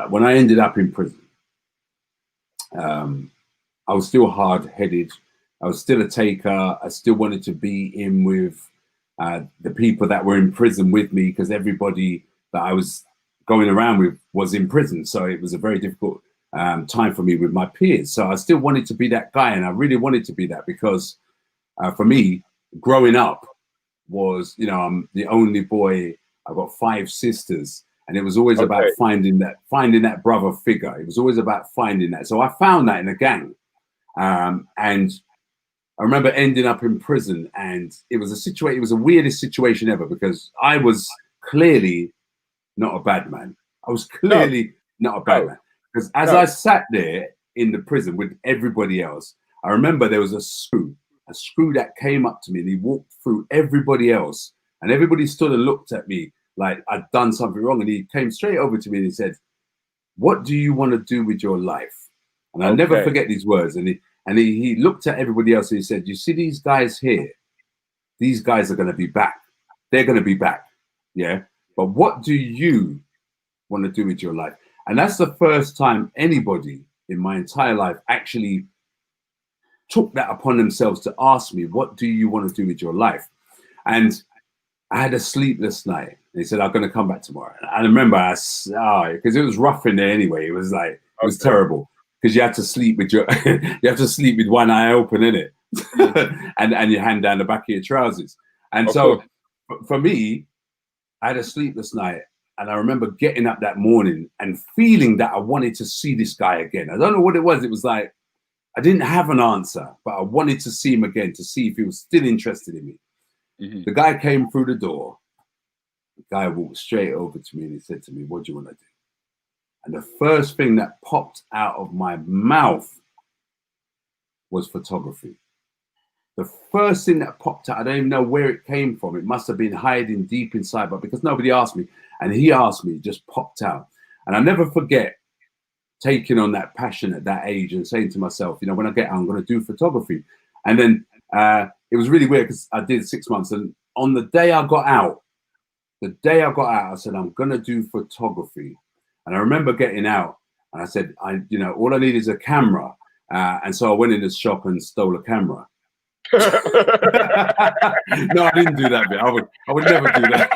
when I ended up in prison, I was still hard-headed. I was still a taker. I still wanted to be in with the people that were in prison with me, because everybody that I was going around with was in prison. So it was a very difficult time for me with my peers. So I still wanted to be that guy, and I really wanted to be that, because for me, growing up was, I'm the only boy. I've got 5 sisters. And it was always about finding that brother figure. It was always about finding that. So I found that in a gang. And I remember ending up in prison, and it was it was the weirdest situation ever, because I was clearly not a bad man. I was clearly not a bad man. Because as I sat there in the prison with everybody else, I remember there was a screw that came up to me, and he walked through everybody else, and everybody stood and looked at me like I'd done something wrong. And he came straight over to me and he said, "What do you want to do with your life?" And I'll never forget these words. And he looked at everybody else and he said, "You see these guys here? These guys are going to be back. They're going to be back. Yeah. But what do you want to do with your life?" And that's the first time anybody in my entire life actually took that upon themselves to ask me, "What do you want to do with your life?" And I had a sleepless night. He said, "I'm going to come back tomorrow." And I remember, because it was rough in there anyway. It was like, it was terrible, because you had to sleep with one eye open, innit? and your hand down the back of your trousers. And so for me, I had a sleepless night. And I remember getting up that morning and feeling that I wanted to see this guy again. I don't know what it was. It was like, I didn't have an answer, but I wanted to see him again, to see if he was still interested in me. The guy came through the door. The guy walked straight over to me and he said to me, "What do you want to do?" And the first thing that popped out of my mouth was photography. The first thing that popped out, I don't even know where it came from. It must have been hiding deep inside, but because nobody asked me, and he asked me, it just popped out. And I'll never forget taking on that passion at that age and saying to myself, when I get out, I'm going to do photography. And then it was really weird, because I did 6 months. And on the day I got out, I said, "I'm going to do photography." And I remember getting out and I said, all I need is a camera. And so I went in the shop and stole a camera. No, I didn't do that bit. I would never do that.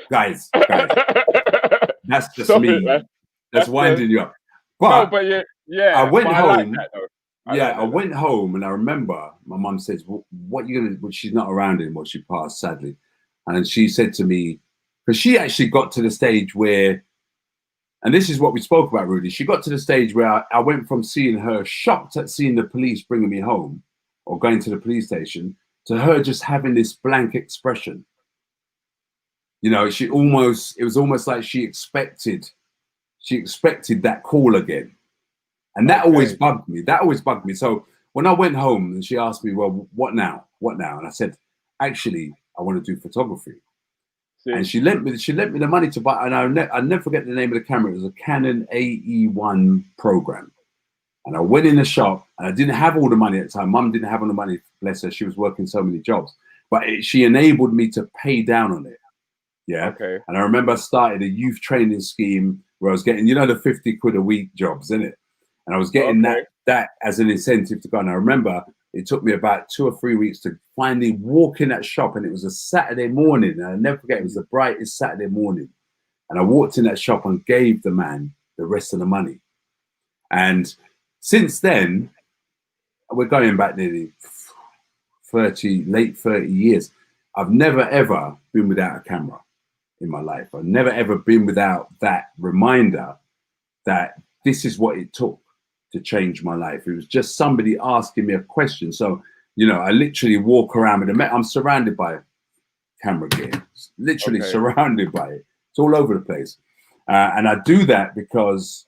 Guys, that's just me. That's winding you up. But I went home. I went home, and I remember my mum says, "What are you gonna?" Well, she's not around anymore. She passed, sadly. And she said to me, because she actually got to the stage where And this is what we spoke about, Rudy. She got to the stage where I went from seeing her shocked at seeing the police bringing me home or going to the police station to her just having this blank expression. You know, it was almost like she expected that call again. And that always bugged me. So when I went home and she asked me, well, what now? And I said, actually, I want to do photography. And she lent me the money to buy, and I'll never forget the name of the camera. It was a Canon AE1 program. And I went in the shop, and I didn't have all the money at the time. Mum didn't have all the money, bless her. She was working so many jobs. But she enabled me to pay down on it. Yeah. Okay. And I remember I started a youth training scheme where I was getting, the 50 quid a week jobs, innit? And I was getting that as an incentive to go. And I remember it took me about 2 or 3 weeks to finally walk in that shop, and it was a Saturday morning. And I'll never forget, it was the brightest Saturday morning. And I walked in that shop and gave the man the rest of the money. And since then, we're going back nearly late 30 years. I've never, ever been without a camera in my life. I've never, ever been without that reminder that this is what it took to change my life. It was just somebody asking me a question. So, I literally walk around with I'm surrounded by camera gear, literally surrounded by it. It's all over the place. And I do that because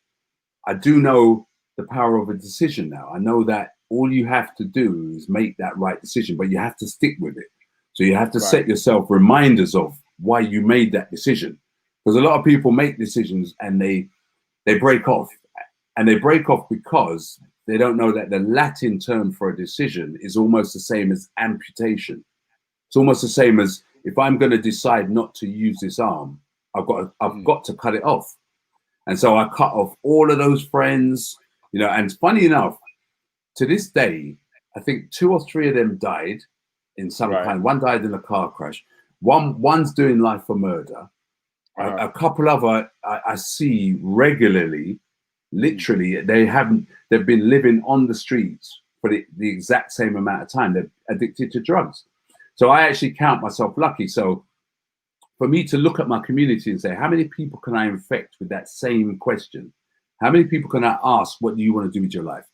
I do know the power of a decision now. I know that all you have to do is make that right decision, but you have to stick with it. So you have to set yourself reminders of why you made that decision. Because a lot of people make decisions and they break off. And they break off because they don't know that the Latin term for a decision is almost the same as amputation. It's almost the same as if I'm going to decide not to use this arm, I've got to cut it off. And so I cut off all of those friends, and funny enough, to this day, I think 2 or 3 of them died in some kind. One died in a car crash. One's doing life for murder. A couple of I see regularly. Literally, they've been living on the streets for the exact same amount of time. They're addicted to drugs. So I actually count myself lucky. So for me to look at my community and say, how many people can I infect with that same question? How many people can I ask, what do you want to do with your life?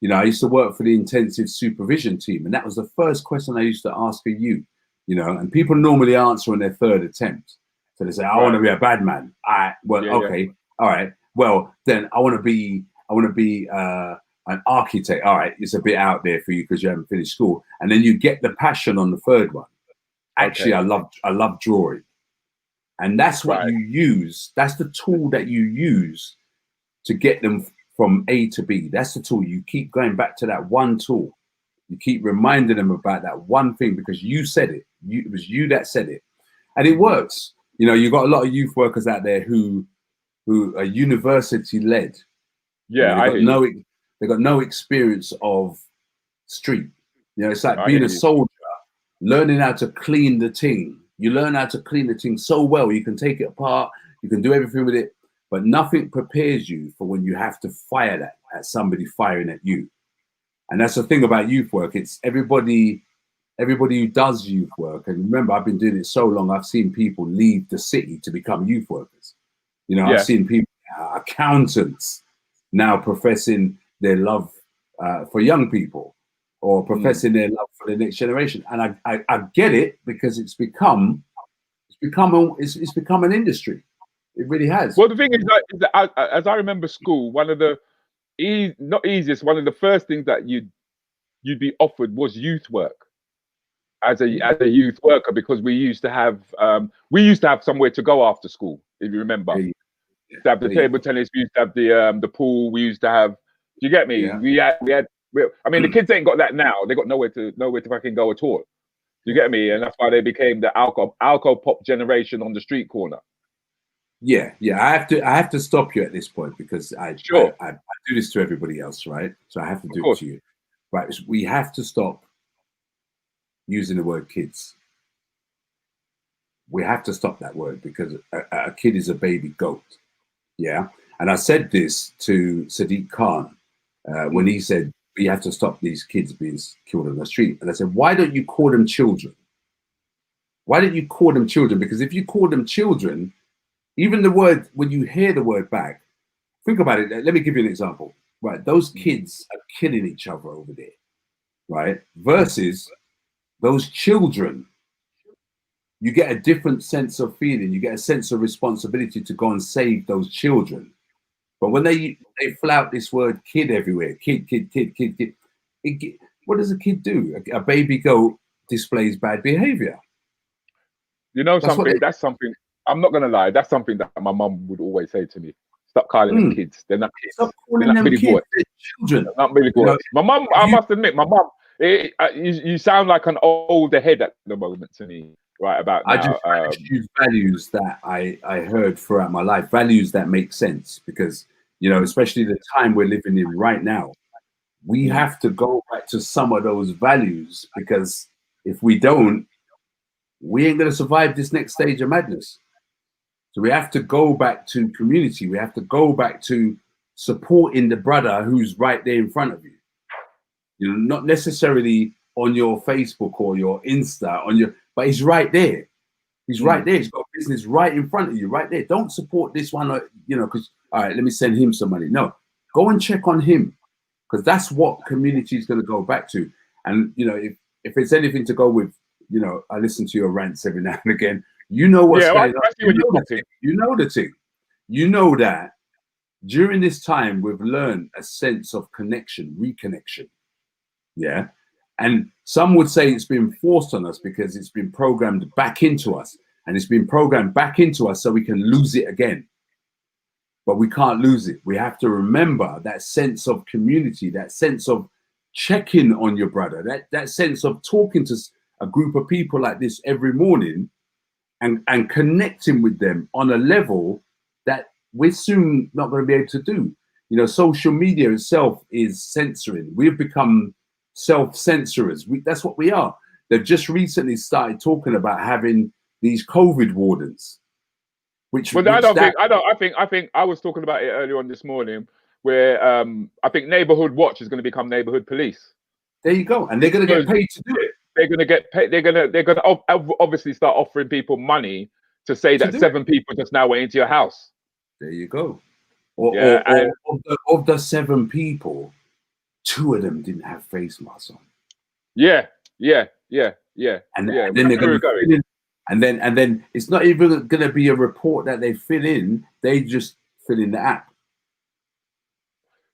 I used to work for the intensive supervision team, and that was the first question I used to ask a youth, and people normally answer on their 3rd attempt. So they say, I want to be a bad man. All right. Well, then I want to be an architect. All right, it's a bit out there for you because you haven't finished school. And then you get the passion on the 3rd one. Actually, I love drawing. And that's what you use. That's the tool that you use to get them from A to B. That's the tool. You keep going back to that one tool. You keep reminding them about that one thing because you said it. It was you that said it. And it works. You've got a lot of youth workers out there who are university led. Yeah, they got no experience of street. It's like being a soldier, learning how to clean the thing. You learn how to clean the thing so well, you can take it apart, you can do everything with it, but nothing prepares you for when you have to fire that at somebody firing at you. And that's the thing about youth work. It's everybody who does youth work. And remember, I've been doing it so long, I've seen people leave the city to become youth workers. I've seen people, accountants, now professing their love for young people or professing their love for the next generation. And I get it because it's become an industry. It really has. Well, the thing is that as I remember school, one of the one of the first things that you'd be offered was youth work as a youth worker, because we used to have somewhere to go after school, if you remember. We used to have the table tennis, we used to have the pool, we used to have, do you get me? Yeah. I mean, the kids ain't got that now. They got nowhere to fucking go at all. Do you get me? And that's why they became the alcohol pop generation on the street corner. Yeah. I have to stop you at this point because I do this to everybody else, right? So I have to do it to you. Right. We have to stop using the word kids. We have to stop that word because a kid is a baby goat. Yeah. And I said this to Sadiq Khan when he said, we have to stop these kids being killed on the street. And I said, why don't you call them children? Why don't you call them children? Because if you call them children, even the word, when you hear the word back, think about it. Let me give you an example. Right, those kids are killing each other over there, right? Versus those children. You get a different sense of feeling. You get a sense of responsibility to go and save those children. But when they flout this word "kid" everywhere, kid, what does a kid do? A baby goat displays bad behavior. You know something? That's something. I'm not gonna lie. That's something that my mum would always say to me. Stop calling them kids. They're not kids. Stop calling them kids. They're children. They're not really boys. My mum. I must admit, my mum. You sound like an older head at the moment to me. Right about now. I just use values that I heard throughout my life, values that make sense, because, you know, especially the time we're living in right now, we have to go back to some of those values, because if we don't, we ain't going to survive this next stage of madness. So we have to go back to community. We have to go back to supporting the brother who's right there in front of you. You know, not necessarily on your Facebook or your Insta, but he's right there. He's right there. He's got a business right in front of you, right there. Don't support this one, you know, because, all right, let me send him some money. No, go and check on him, because that's what community is going to go back to. And, you know, if it's anything to go with, you know, I listen to your rants every now and again. You know what's going on. You know the thing. You know that during this time, we've learned a sense of connection, reconnection. Yeah. And some would say it's been forced on us because it's been programmed back into us, and it's been programmed back into us so we can lose it again. But we can't lose it. We have to remember that sense of community, that sense of checking on your brother, that sense of talking to a group of people like this every morning and connecting with them on a level that we're soon not going to be able to do. You know, social media itself is censoring. We've become self-censorers. That's what we are. They've just recently started talking about having these COVID wardens. I think I was talking about it earlier on this morning, where I think neighborhood watch is going to become neighborhood police. There you go, and they're going to get paid to do it. They're going to get paid. They're going to obviously start offering people money to say that 7 people just now went into your house. There you go. Or of the 7 people, 2 of them didn't have face masks on. Yeah. And then they're going to fill in, and then it's not even going to be a report that they fill in. They just fill in the app.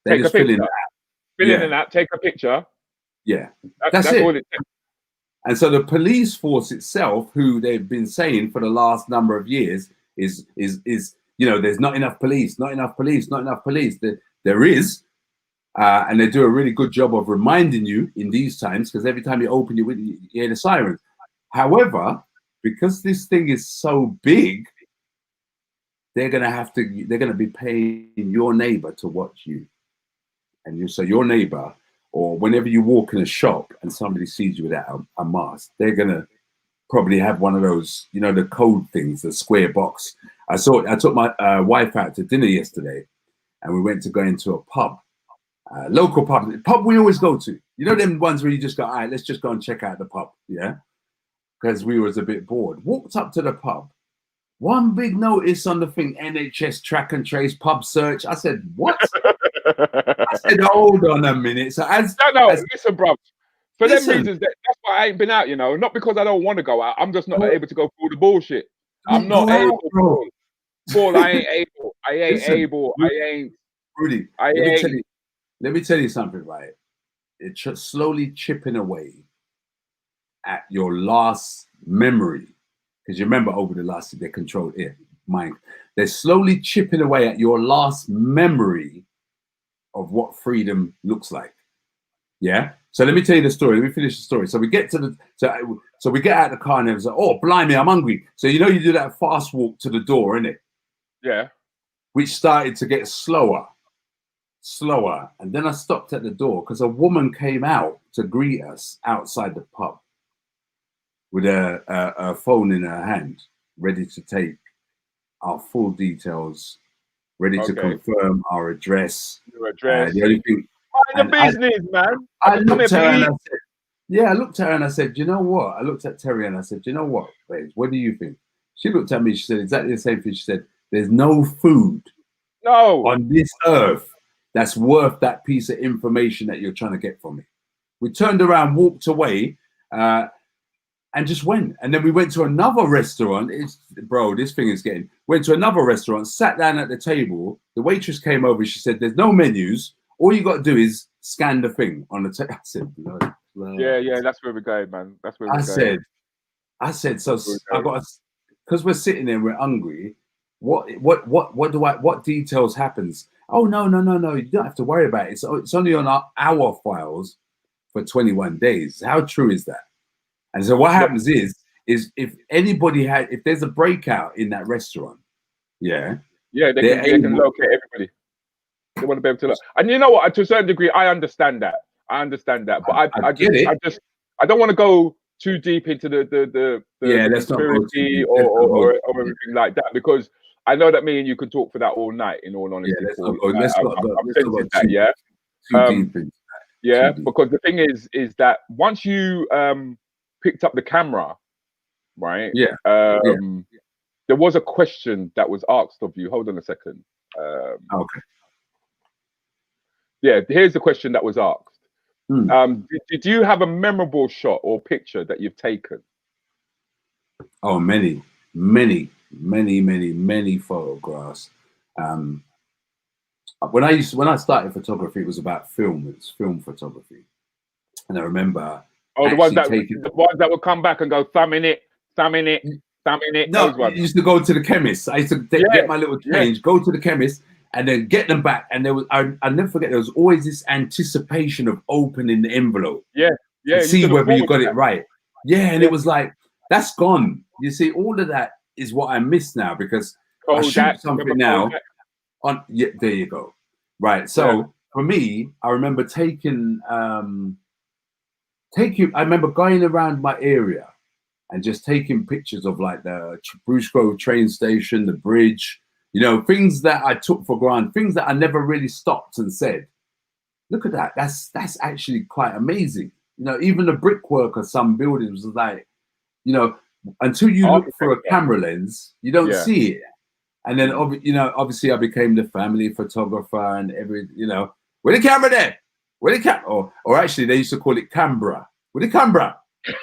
They just fill in the app. Fill in an app. Take a picture. Yeah, that's it. All it takes. And so the police force itself, who they've been saying for the last number of years, is you know, there's not enough police, not enough police. There is. And they do a really good job of reminding you in these times, because every time you open your window, you hear the sirens. However, because this thing is so big, they're going to be paying your neighbor to watch you. And so your neighbor, or whenever you walk in a shop and somebody sees you without a mask, they're going to probably have one of those, you know, the code things, the square box. I took my wife out to dinner yesterday, and we went to go into a pub. Local pub we always go to. You know them ones where you just go, all right, let's just go and check out the pub, yeah? Because we was a bit bored. Walked up to the pub. One big notice on the thing, NHS track and trace pub search. I said, what? I said, hold on a minute. So listen, bro. For them reasons, that's why I ain't been out, you know. Not because I don't want to go out. I'm just not able to go through the bullshit. I'm not able. Paul, I ain't able. Rudy, let me tell you something, right? It's just slowly chipping away at your last memory. Because you remember over the last, they controlled it, mind. They're slowly chipping away at your last memory of what freedom looks like. Yeah? So let me tell you the story. Let me finish the story. So we get to so we get out of the car and it's like, oh, blimey, I'm hungry. So you know you do that fast walk to the door, innit? Yeah. Which started to get slower. And then I stopped at the door because a woman came out to greet us outside the pub with a phone in her hand, ready to take our full details, ready to confirm our address. Your address. The only thing, man. I looked at her and I said, I looked at her and I said, you know what? I looked at Terry and I said, you know what, babes, what do you think? She looked at me, she said exactly the same thing. She said, there's no food No. On this earth that's worth that piece of information that you're trying to get from me. We turned around, walked away, and just went. And then we went to another restaurant. Bro, this thing is getting... Went to another restaurant, sat down at the table. The waitress came over. She said, there's no menus. All you got to do is scan the thing on the table. I said, yeah, that's where we're going, man. That's where we're going. I said, so I got... Because we're sitting there, we're hungry. What details happens? Oh, no. You don't have to worry about it. It's only on our files for 21 days. How true is that? And so what happens is if there's a breakout in that restaurant, they can locate everybody. They want to be able to look. And you know what? To a certain degree, I understand that. But I don't want to go too deep into the conspiracy or everything like that, because I know that me and you can talk for that all night. In all honesty, because the thing is that once you picked up the camera, right? There was a question that was asked of you. Hold on a second. Okay. Yeah, here's the question that was asked. Did you have a memorable shot or picture that you've taken? Oh, many photographs. When I started photography, it was about film. It was film photography, and I remember. Oh, the ones that would come back and go thumb in it. No, I used to go to the chemist. I used to get my little change, go to the chemist, and then get them back. And there was, I never forget, there was always this anticipation of opening the envelope. See whether you got it right. And it was like, that's gone. You see, all of that is what I miss now, because I shoot something now. There you go. Right. So for me, I remember I remember going around my area and just taking pictures of like the Bruce Grove train station, the bridge, things that I took for granted, things that I never really stopped and said, look at that. That's actually quite amazing. Even the brickwork of some buildings was like, until you look for a camera lens, you don't see it. And then, obviously I became the family photographer and where the camera there? Where the camera? Or actually they used to call it Canberra. Where the camera?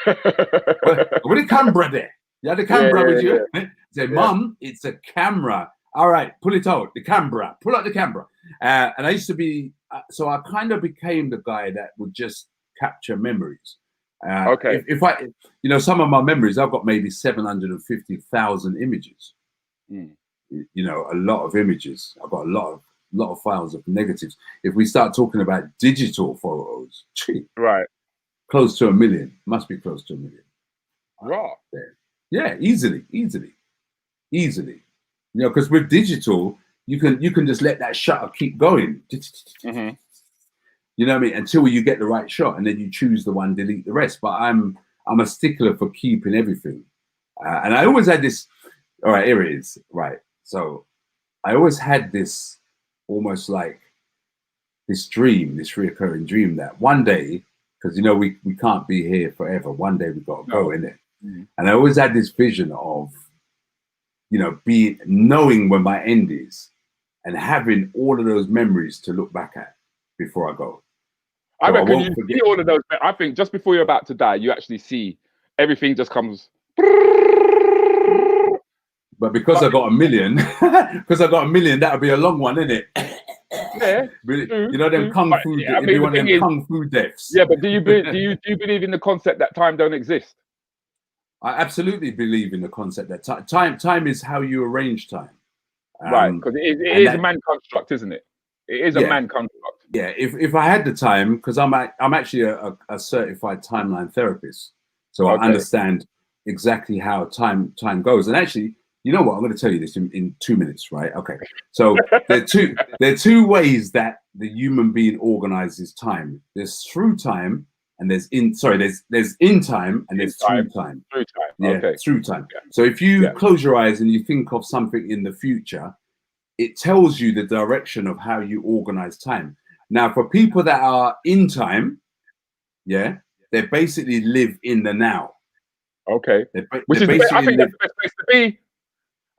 where the camera there? You had the camera with you? Say, Mum, it's a camera. All right, pull it out, the camera. Pull out the camera. And I used to be, so I kind of became the guy that would just capture memories. If I, some of my memories, I've got maybe 750,000 images. A lot of images. I've got a lot of files of negatives. If we start talking about digital photos, close to 1 million. Must be close to 1 million. Raw. Yeah, easily. Because with digital, you can just let that shutter keep going. You know what I mean? Until you get the right shot, and then you choose the one, delete the rest. But I'm a stickler for keeping everything. And I always had this. All right, here it is. Right. So I always had this almost like this dream, this reoccurring dream that one day, because we can't be here forever. One day we've got to go, innit? And I always had this vision of, knowing when my end is and having all of those memories to look back at before I go. I reckon you see all of those. I think just before you're about to die, you actually see everything just comes. But because I got 1 million, that would be a long one, isn't it? Yeah, them kung fu. Kung fu deaths. Yeah, but do you believe in the concept that time don't exist? I absolutely believe in the concept that time is how you arrange time. Right, because it is a man construct, isn't it? It is a man construct. Yeah, if I had the time, because I'm actually a certified timeline therapist, so I understand exactly how time goes. And actually, you know what? I'm going to tell you this in 2 minutes, right? Okay. So there are two ways that the human being organizes time. There's through time, and there's in time, and there's through time. Through time. Yeah, through time. Yeah. So if you close your eyes and you think of something in the future, it tells you the direction of how you organize time. Now, for people that are in time, they basically live in the now. Okay. Which is, I think that's the best place to be.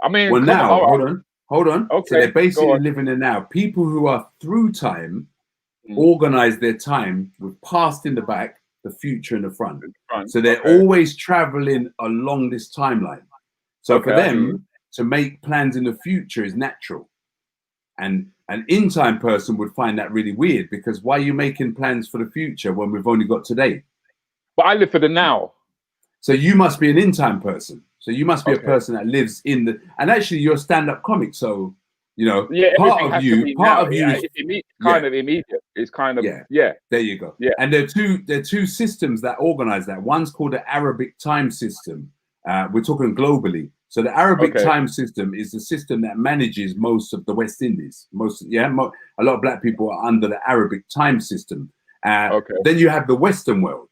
I mean, well, now, hold on. Hold on. Okay, so they're basically living in now. People who are through time organize their time with past in the back, the future in the front. So they're always traveling along this timeline. So for them to make plans in the future is natural. And an in-time person would find that really weird, because why are you making plans for the future when we've only got today? But I live for the now. So you must be an in-time person. So you must be a person that lives in the, and actually you're a stand-up comic. So, you know, part of you is kind of immediate. It's kind of, there you go. Yeah. And there are two systems that organize that. One's called the Arabic time system. We're talking globally. So the Arabic time system is the system that manages most of the West Indies. A lot of black people are under the Arabic time system. Then you have the Western world.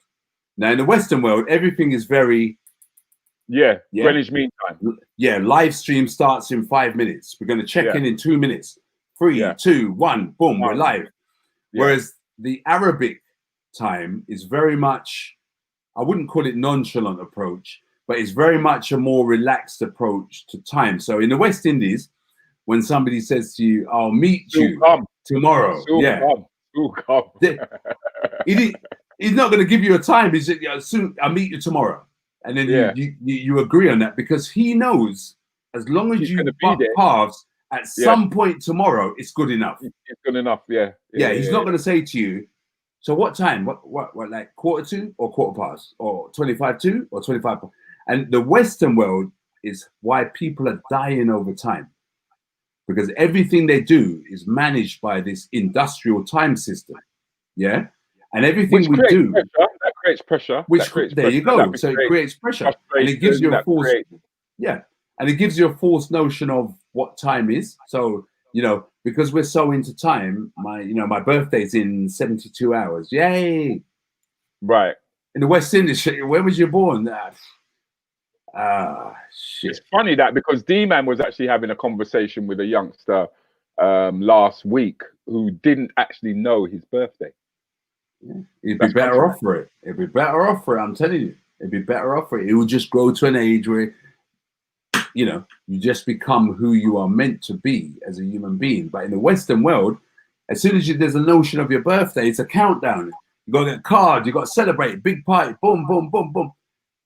Now in the Western world, everything is very Greenwich Mean Time. Live stream starts in 5 minutes. We're going to check in 2 minutes. 3, 2, 1, boom, we're live. Whereas the Arabic time is very much, I wouldn't call it nonchalant approach, but it's very much a more relaxed approach to time. So in the West Indies, when somebody says to you, I'll meet you tomorrow. He's not going to give you a time. He's soon, I'll meet you tomorrow. And then you agree on that, because he knows as long as you butt paths at some point tomorrow, it's good enough. It's good enough, he's not going to say to you, so what time? What like 1:45 or 1:15 or 2:55 or 25? And the Western world is why people are dying over time, because everything they do is managed by this industrial time system. Yeah. And everything we do that creates pressure. There you go. So it creates pressure, and it gives you a false, and it gives you a false notion of what time is. So because we're so into time, my birthday's in 72 hours. Yay! Right. In the West Indies, where was you born? Shit. It's funny that, because D-Man was actually having a conversation with a youngster last week who didn't actually know his birthday. He'd be better off for it. I'm telling you. It'd be better off for it. It will just grow to an age where, you just become who you are meant to be as a human being. But in the Western world, as soon as there's a notion of your birthday, it's a countdown. You got to get a card. You got to celebrate. Big party. Boom, boom, boom, boom.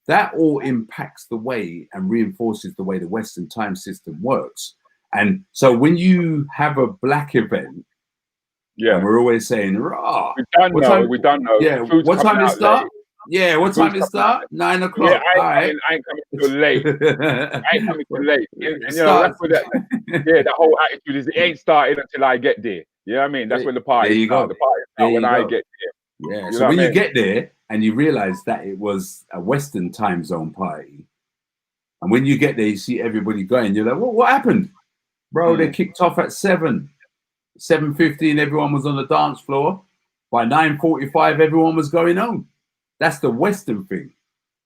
That all impacts the way and reinforces the way the Western time system works. And so when you have a black event, and we're always saying, "Raw." We don't know. Yeah. What time it start? Yeah. What time it start? 9 o'clock. Yeah, I ain't coming too late. And that's what the whole attitude is. It ain't started until I get there. You know what I mean? That's when the party. There you go. The party starts when I get there. Yeah. So when you get there and you realize that it was a Western time zone party, and when you get there, you see everybody going. You're like, "Well, what happened, bro?" They kicked off at 7:15, everyone was on the dance floor. By 9:45, everyone was going home. That's the Western thing.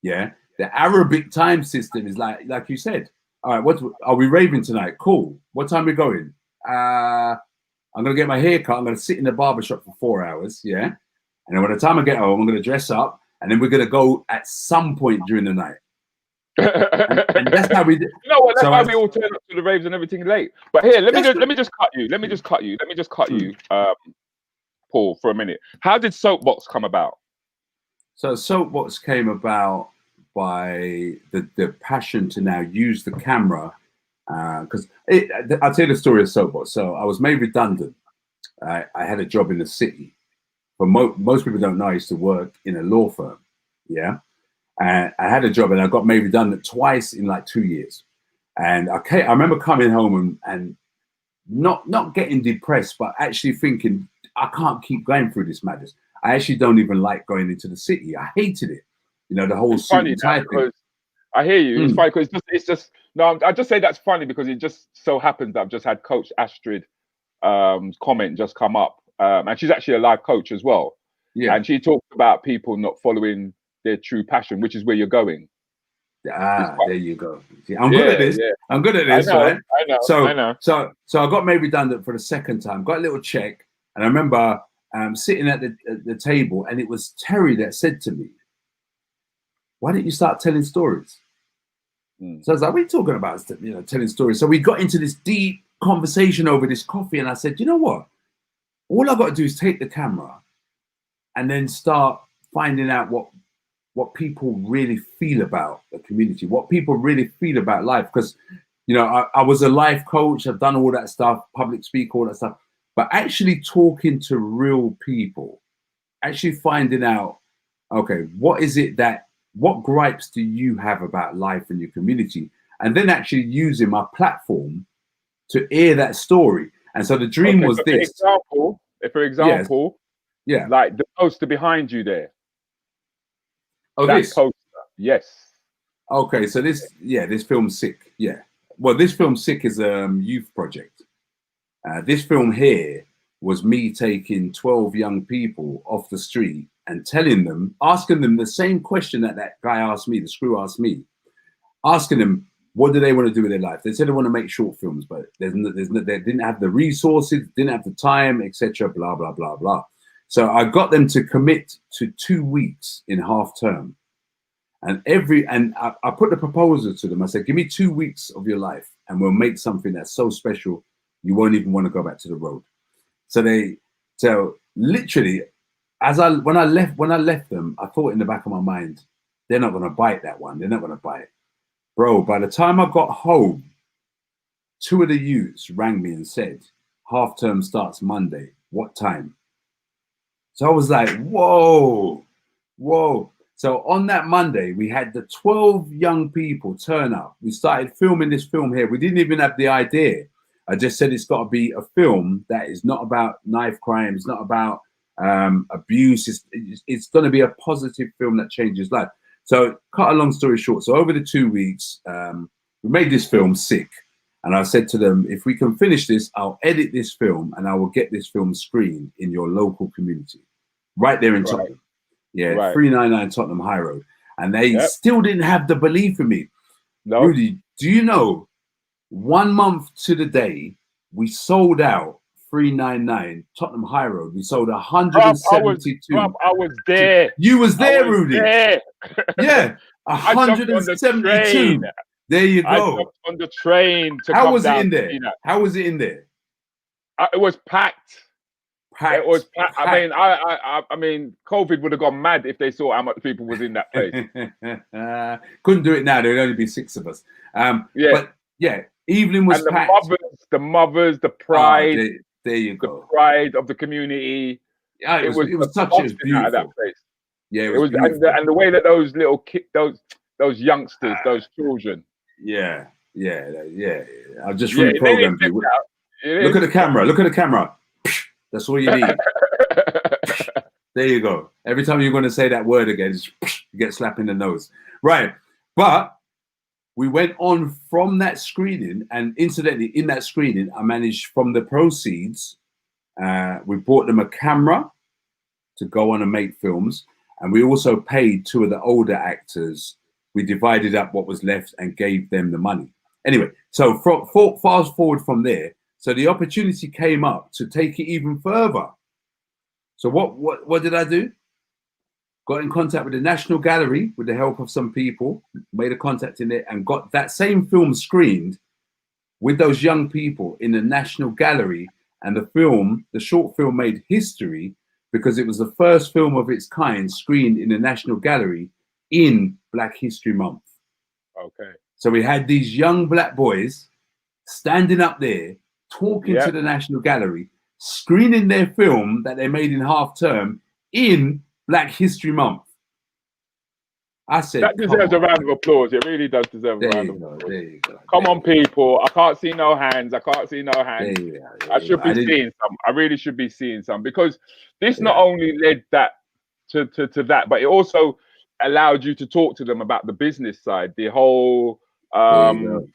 Yeah. The Arabic time system is like you said. All right, are we raving tonight? Cool. What time are we going? I'm gonna get my hair cut. I'm gonna sit in the barbershop for 4 hours. Yeah. And then by the time I get home, I'm gonna dress up, and then we're gonna go at some point during the night. and that's how we do. You know what? That's why we all turn up to the raves and everything late. But here, let me just cut you, Paul, for a minute. How did Soapbox come about? So Soapbox came about by the passion to now use the camera, because I'll tell you the story of Soapbox. So I was made redundant. I had a job in the city. But most people don't know I used to work in a law firm. Yeah. And I had a job, and I got made redundant twice in like 2 years. And I remember coming home and not getting depressed, but actually thinking, I can't keep going through this madness. I actually don't even like going into the city. I hated it. The whole suit and tie thing. I hear you. It's funny because it's just I just say that's funny because it just so happens that I've just had Coach Astrid comment just come up, and she's actually a live coach as well. Yeah, and she talked about people not following their true passion, which is where you're going. There you go. See, I'm good at this. Yeah. I'm good at this, right? I know. So I got made redundant for the second time. Got a little check, and I remember sitting at the table, and it was Terry that said to me, "Why don't you start telling stories?" So I was like, "What are you talking about? Telling stories." So we got into this deep conversation over this coffee, and I said, you know what? All I got to do is take the camera and then start finding out what people really feel about the community, what people really feel about life. Because, you know, I was a life coach, I've done all that stuff, public speak, all that stuff, but actually talking to real people, actually finding out, okay, what gripes do you have about life in your community? And then actually using my platform to air that story. And so the dream was this. For example, yeah, like the poster behind you there. Oh, that this poster. Yes. Okay, so this film's Sick. Yeah. Well, this film Sick is a youth project. This film here was me taking 12 young people off the street and asking them the same question that guy asked me, the screw asked me, asking them, what do they want to do with their life? They said they want to make short films, but they didn't have the resources, didn't have the time, etc. Blah, blah, blah, blah. So I got them to commit to 2 weeks in half term. And I put the proposal to them. I said, give me 2 weeks of your life and we'll make something that's so special you won't even want to go back to the road. So literally, when I left them, I thought in the back of my mind, they're not going to bite that one. They're not going to bite. Bro, by the time I got home, 2 of the youths rang me and said, half term starts Monday. What time? So I was like, whoa. So on that Monday, we had the 12 young people turn up. We started filming this film here. We didn't even have the idea. I just said it's got to be a film that is not about knife crime. It's not about abuse. It's going to be a positive film that changes life. So cut a long story short. So over the 2 weeks, we made this film Sick. And I said to them, if we can finish this, I'll edit this film and I will get this film screened in your local community. Right there in Tottenham. Yeah, 399 Tottenham High Road. And they still didn't have the belief in me. No. Rudi, do you know, 1 month to the day, we sold out 399 Tottenham High Road. We sold 172. I was there. You was there, Rudi. There. Yeah, 172. There you go. I jumped on the train to How come was down it in there? How was it in there? It was packed. It was packed. I mean, COVID would have gone mad if they saw how much people was in that place. Couldn't do it now. There'd only be 6 of us. But yeah, evening was packed. The mothers, the pride. Oh, there you go. The pride of the community. Yeah, it was such a beautiful. Out of that place. Yeah, it was and the way that those little those youngsters, those children. Yeah. I'll just reprogram you. Look at the camera. Look at the camera. That's all you need. There you go. Every time you're going to say that word again, you get slapped in the nose. Right. But we went on from that screening, and incidentally, in that screening, I managed from the proceeds, we bought them a camera to go on and make films. And we also paid 2 of the older actors. We divided up what was left and gave them the money. Anyway, so fast forward from there. So the opportunity came up to take it even further. So what did I do? Got in contact with the National Gallery with the help of some people, made a contact in there and got that same film screened with those young people in the National Gallery. And the short film made history because it was the first film of its kind screened in the National Gallery in Black History Month. Okay. So we had these young black boys standing up there, talking to the National Gallery, screening their film that they made in half term in Black History Month. I said that deserves a round of applause. It really does deserve a round of applause. There you go. Come on, people. I can't see no hands. I should be seeing some. I really should be seeing some, because this not only led that to that, but it also allowed you to talk to them about the business side, the whole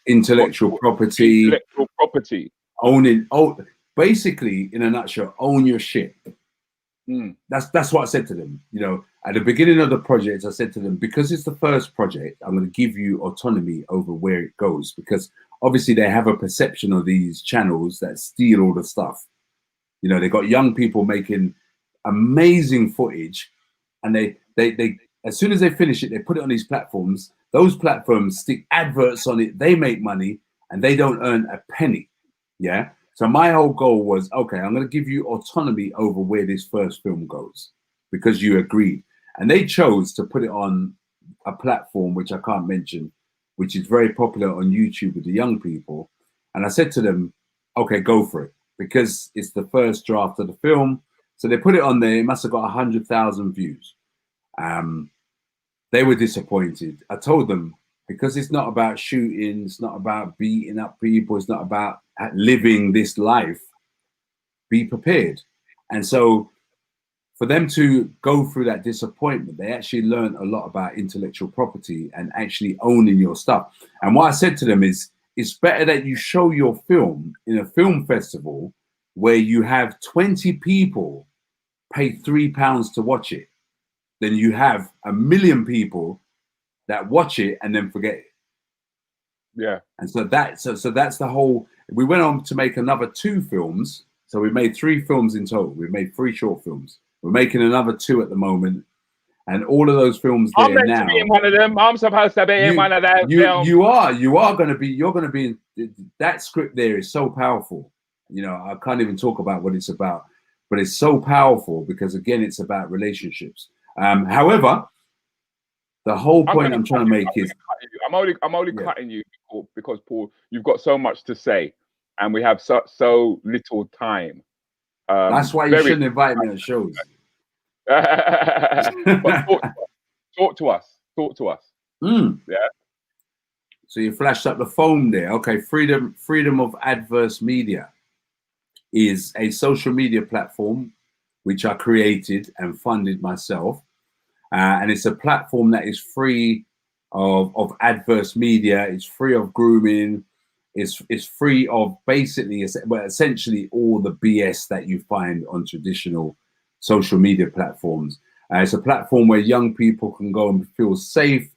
intellectual property. Owning, basically, in a nutshell, own your shit. That's what I said to them. You know, at the beginning of the project, I said to them, because it's the first project, I'm going to give you autonomy over where it goes, because obviously they have a perception of these channels that steal all the stuff. You know, they got young people making amazing footage, and they as soon as they finish it, they put it on these platforms. Those platforms stick adverts on it. They make money, and they don't earn a penny. Yeah. So my whole goal was, okay, I'm going to give you autonomy over where this first film goes because you agreed. And they chose to put it on a platform, which I can't mention, which is very popular on YouTube with the young people. And I said to them, okay, go for it, because it's the first draft of the film. So they put it on there. It must have got 100,000 views. They were disappointed. I told them, because it's not about shooting, it's not about beating up people, it's not about living this life, be prepared. And so for them to go through that disappointment, they actually learned a lot about intellectual property and actually owning your stuff. And what I said to them is, it's better that you show your film in a film festival where you have 20 people pay £3 to watch it than you have 1 million people that watch it and then forget it. Yeah. And so that's the whole. We went on to make another 2 films. So we made 3 films in total. We made 3 short films. We're making another 2 at the moment. And all of those films there I'm meant now. to be in one of them. I'm supposed to be in one of those films. You're going to be that script there is so powerful. You know, I can't even talk about what it's about, but it's so powerful because, again, it's about relationships. However, the whole point I'm trying to make is I'm only cutting you because, Paul, you've got so much to say and we have so little time. That's why you shouldn't invite me on shows. But talk to us. Yeah. So you flashed up the phone there. Okay, Freedom of Adverse Media is a social media platform which I created and funded myself. And it's a platform that is free of adverse media. It's free of grooming. It's free of basically, well, essentially all the BS that you find on traditional social media platforms. It's a platform where young people can go and feel safe.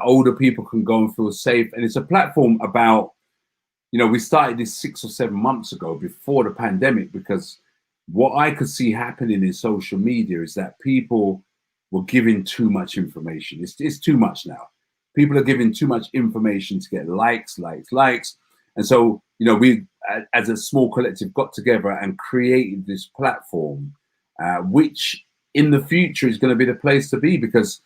Older people can go and feel safe. And it's a platform about, you know, we started this 6 or 7 months ago before the pandemic, because what I could see happening in social media is that people were giving too much information. It's too much now. People are giving too much information to get likes. And so, you know, we, as a small collective, got together and created this platform, which in the future is going to be the place to be, because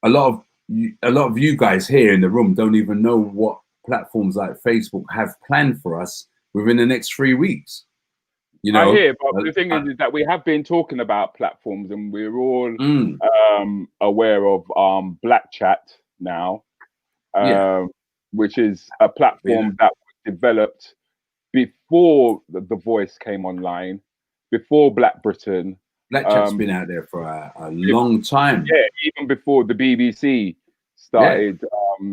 a lot of you guys here in the room don't even know what platforms like Facebook have planned for us within the next 3 weeks. You know, I hear, but the thing is that we have been talking about platforms, and we're all aware of Black Chat now, which is a platform that was developed before the Voice came online, before Black Britain. Black Chat's been out there for a long time. Yeah, even before the BBC started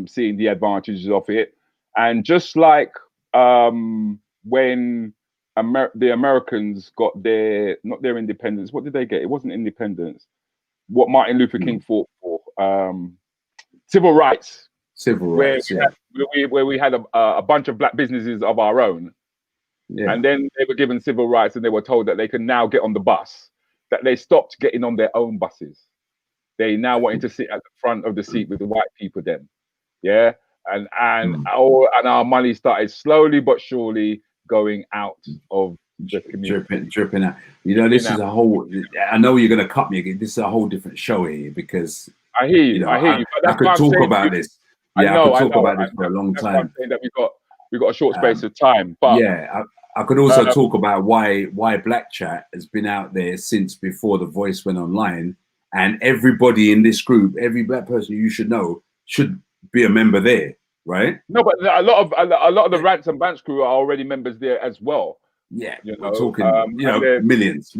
seeing the advantages of it. And just like when the Americans got not their independence, what did they get? It wasn't independence. What Martin Luther King fought for, civil rights. Where we had a bunch of black businesses of our own. Yeah. And then they were given civil rights and they were told that they can now get on the bus, that they stopped getting on their own buses. They now wanted to sit at the front of the seat with the white people then. Yeah. And our money started slowly but surely going out of the community. Dripping out. You know, this is a whole, I know you're going to cut me again. This is a whole different show here, because I hear you. I could talk about this. Yeah, I could talk about this for a long time. I'm saying that we got a short space of time. But yeah, I could also talk about why Black Chat has been out there since before the Voice went online, and everybody in this group, every black person you should know, should be a member there, right? No, but a lot of the Rants and Bants crew are already members there as well. Yeah, you know, we're talking, millions.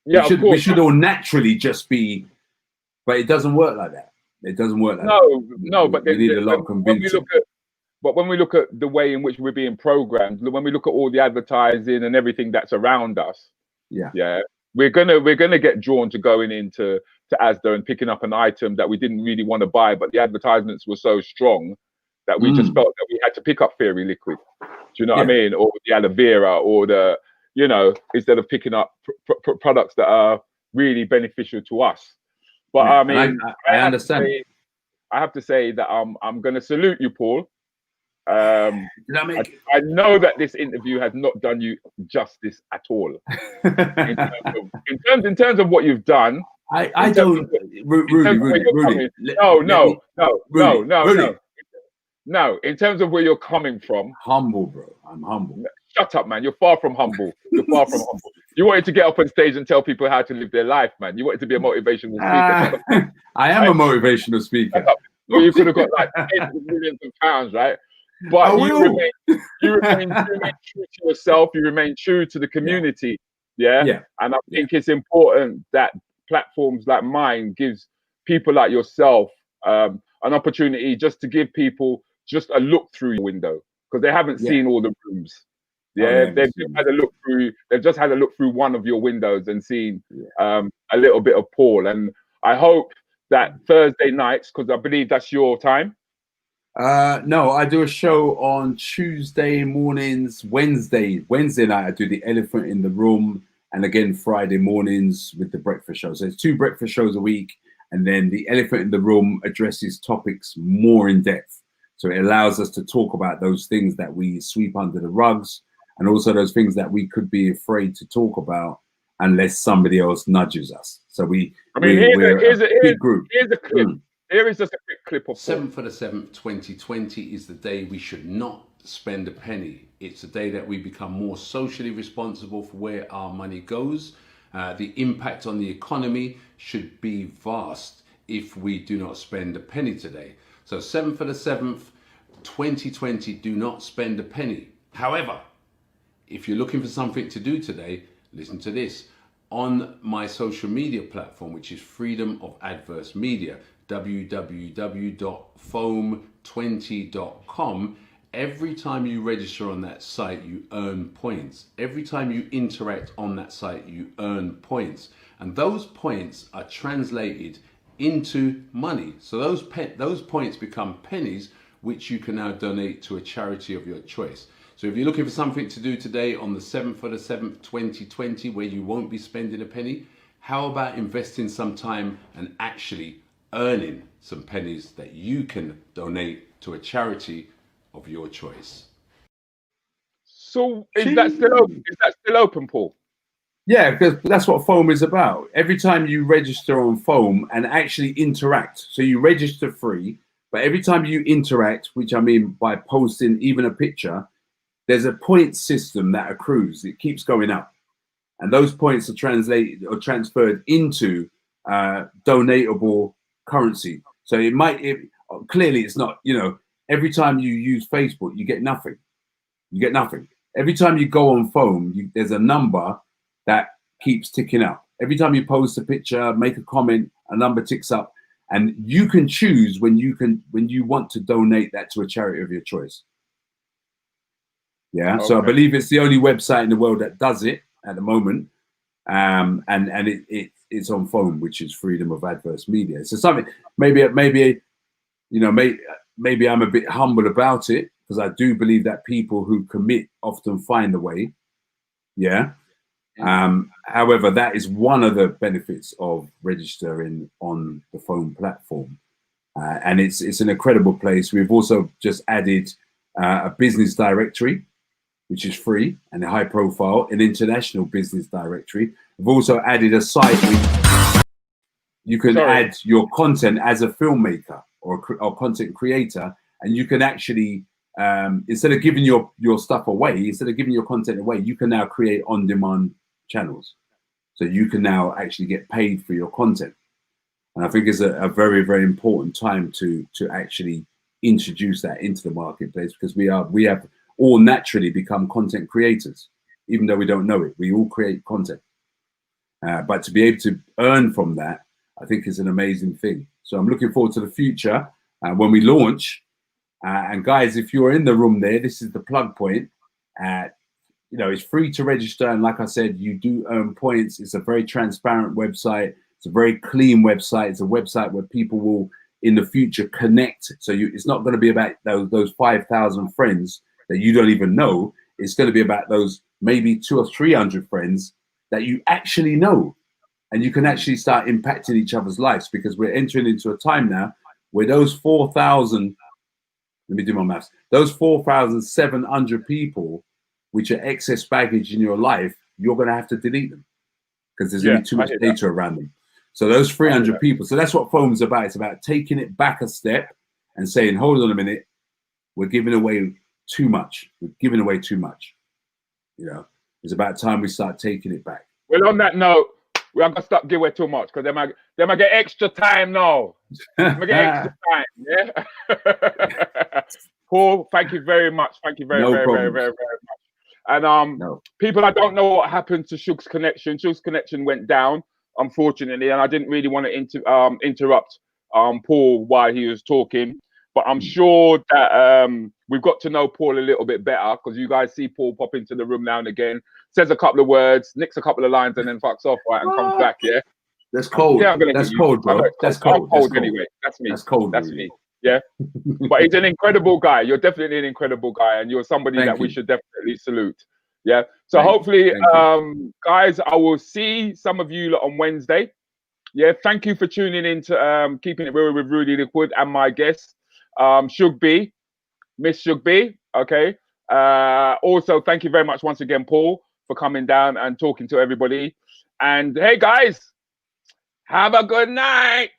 Yeah, we should all naturally just be, but it doesn't work like that. It doesn't work like that. No, but we need a lot of convincing. But when we look at the way in which we're being programmed, when we look at all the advertising and everything that's around us, we're gonna get drawn to going into Asda and picking up an item that we didn't really want to buy, but the advertisements were so strong that we just felt that we had to pick up Fairy Liquid. Do you know what I mean? Or the aloe vera, or the, you know, instead of picking up products that are really beneficial to us. But I mean, I understand. I have to say that I'm going to salute you, Paul, I know that this interview has not done you justice at all. in terms of what you've done, I don't. Rudy. No. In terms of where you're coming from, humble, bro. I'm humble. Shut up, man. You're far from humble. You're far from humble. You wanted to get up on stage and tell people how to live their life, man. You wanted to be a motivational speaker. I am a motivational speaker. Well, you could have got like tens of millions of pounds, right? But you remain true to yourself. You remain true to the community. Yeah. And I think it's important that platforms like mine gives people like yourself an opportunity just to give people just a look through your window, because they haven't seen all the rooms. They've just had a look through. They've just had a look through one of your windows and seen a little bit of Paul. And I hope that Thursday nights, because I believe that's your time. No, I do a show on Tuesday mornings, Wednesday night I do the Elephant in the Room, and again Friday mornings with the breakfast show. So it's 2 breakfast shows a week, and then the Elephant in the Room addresses topics more in depth. So it allows us to talk about those things that we sweep under the rugs, and also those things that we could be afraid to talk about unless somebody else nudges us. So here's a big group. Here's a clip. Here is just a quick clip of 7th for the 7th, 2020 is the day we should not spend a penny. It's a day that we become more socially responsible for where our money goes. The impact on the economy should be vast if we do not spend a penny today. So 7th for the 7th, 2020, do not spend a penny. However, if you're looking for something to do today, listen to this. On my social media platform, which is Freedom of Adverse Media, www.foam20.com, every time you register on that site, you earn points. Every time you interact on that site, you earn points. And those points are translated into money. So those points become pennies, which you can now donate to a charity of your choice. So if you're looking for something to do today on the 7th for the 7th, 2020, where you won't be spending a penny, how about investing some time and actually earning some pennies that you can donate to a charity of your choice? So is that still open, Paul? Yeah, because that's what Foam is about. Every time you register on Foam and actually interact, so you register free, but every time you interact, which I mean by posting even a picture, there's a point system that accrues. It keeps going up, and those points are translated or transferred into donatable currency. So clearly it's not, every time you use Facebook, you get nothing. Every time you go on Foam, there's a number that keeps ticking up. Every time you post a picture, make a comment, a number ticks up, and you can choose when you want to donate that to a charity of your choice. Yeah. Okay. So I believe it's the only website in the world that does it at the moment. And it's on Foam, which is Freedom of Adverse Media. So something maybe I'm a bit humble about it, because I do believe that people who commit often find a way. Yeah. However, that is one of the benefits of registering on the Foam platform, and it's an incredible place. We've also just added a business directory, which is free and high profile, an international business directory. We've also added a site where you can add your content as a filmmaker or content creator, and you can actually, instead of giving your stuff away, instead of giving your content away, you can now create on-demand channels. So you can now actually get paid for your content. And I think it's a very, very important time to actually introduce that into the marketplace, because we have all naturally become content creators, even though we don't know it. We all create content, but to be able to earn from that, I think is an amazing thing. So I'm looking forward to the future when we launch. And guys, if you're in the room there, this is the plug point. It's free to register, and like I said, you do earn points. It's a very transparent website. It's a very clean website. It's a website where people will, in the future, connect. So it's not going to be about those 5,000 friends that you don't even know. It's going to be about those maybe 200 or 300 friends that you actually know, and you can actually start impacting each other's lives, because we're entering into a time now where those 4,000 Let me do my maths. Those 4,700 people, which are excess baggage in your life, you're going to have to delete them because there's going to be too much data around them. So those 300 people. So that's what FOAM's about. It's about taking it back a step and saying, hold on a minute, we're giving away too much. We're giving away too much. You know, it's about time we start taking it back. Well, on that note, we are gonna stop giving away too much because they might get extra time now. They might get extra time, yeah. Paul, thank you very much. Thank you very much. And people, I don't know what happened to Shug's connection. Shug's connection went down, unfortunately, and I didn't really want to interrupt Paul while he was talking. But I'm sure that we've got to know Paul a little bit better because you guys see Paul pop into the room now and again, says a couple of words, nicks a couple of lines, and then fucks off, right, and comes back, yeah? That's cold. Yeah, that's cold, bro. That's cold. I'm cold anyway. That's me. That's cold. That's me. Yeah. But he's an incredible guy. You're definitely an incredible guy, and you're somebody that we should definitely salute. Yeah. So hopefully, guys, I will see some of you on Wednesday. Yeah. Thank you for tuning in to Keeping It Real with Rudi Lickwood and my guest. Shuga B, Miss Shuga B, okay. Also, thank you very much once again, Paul, for coming down and talking to everybody. And hey, guys, have a good night.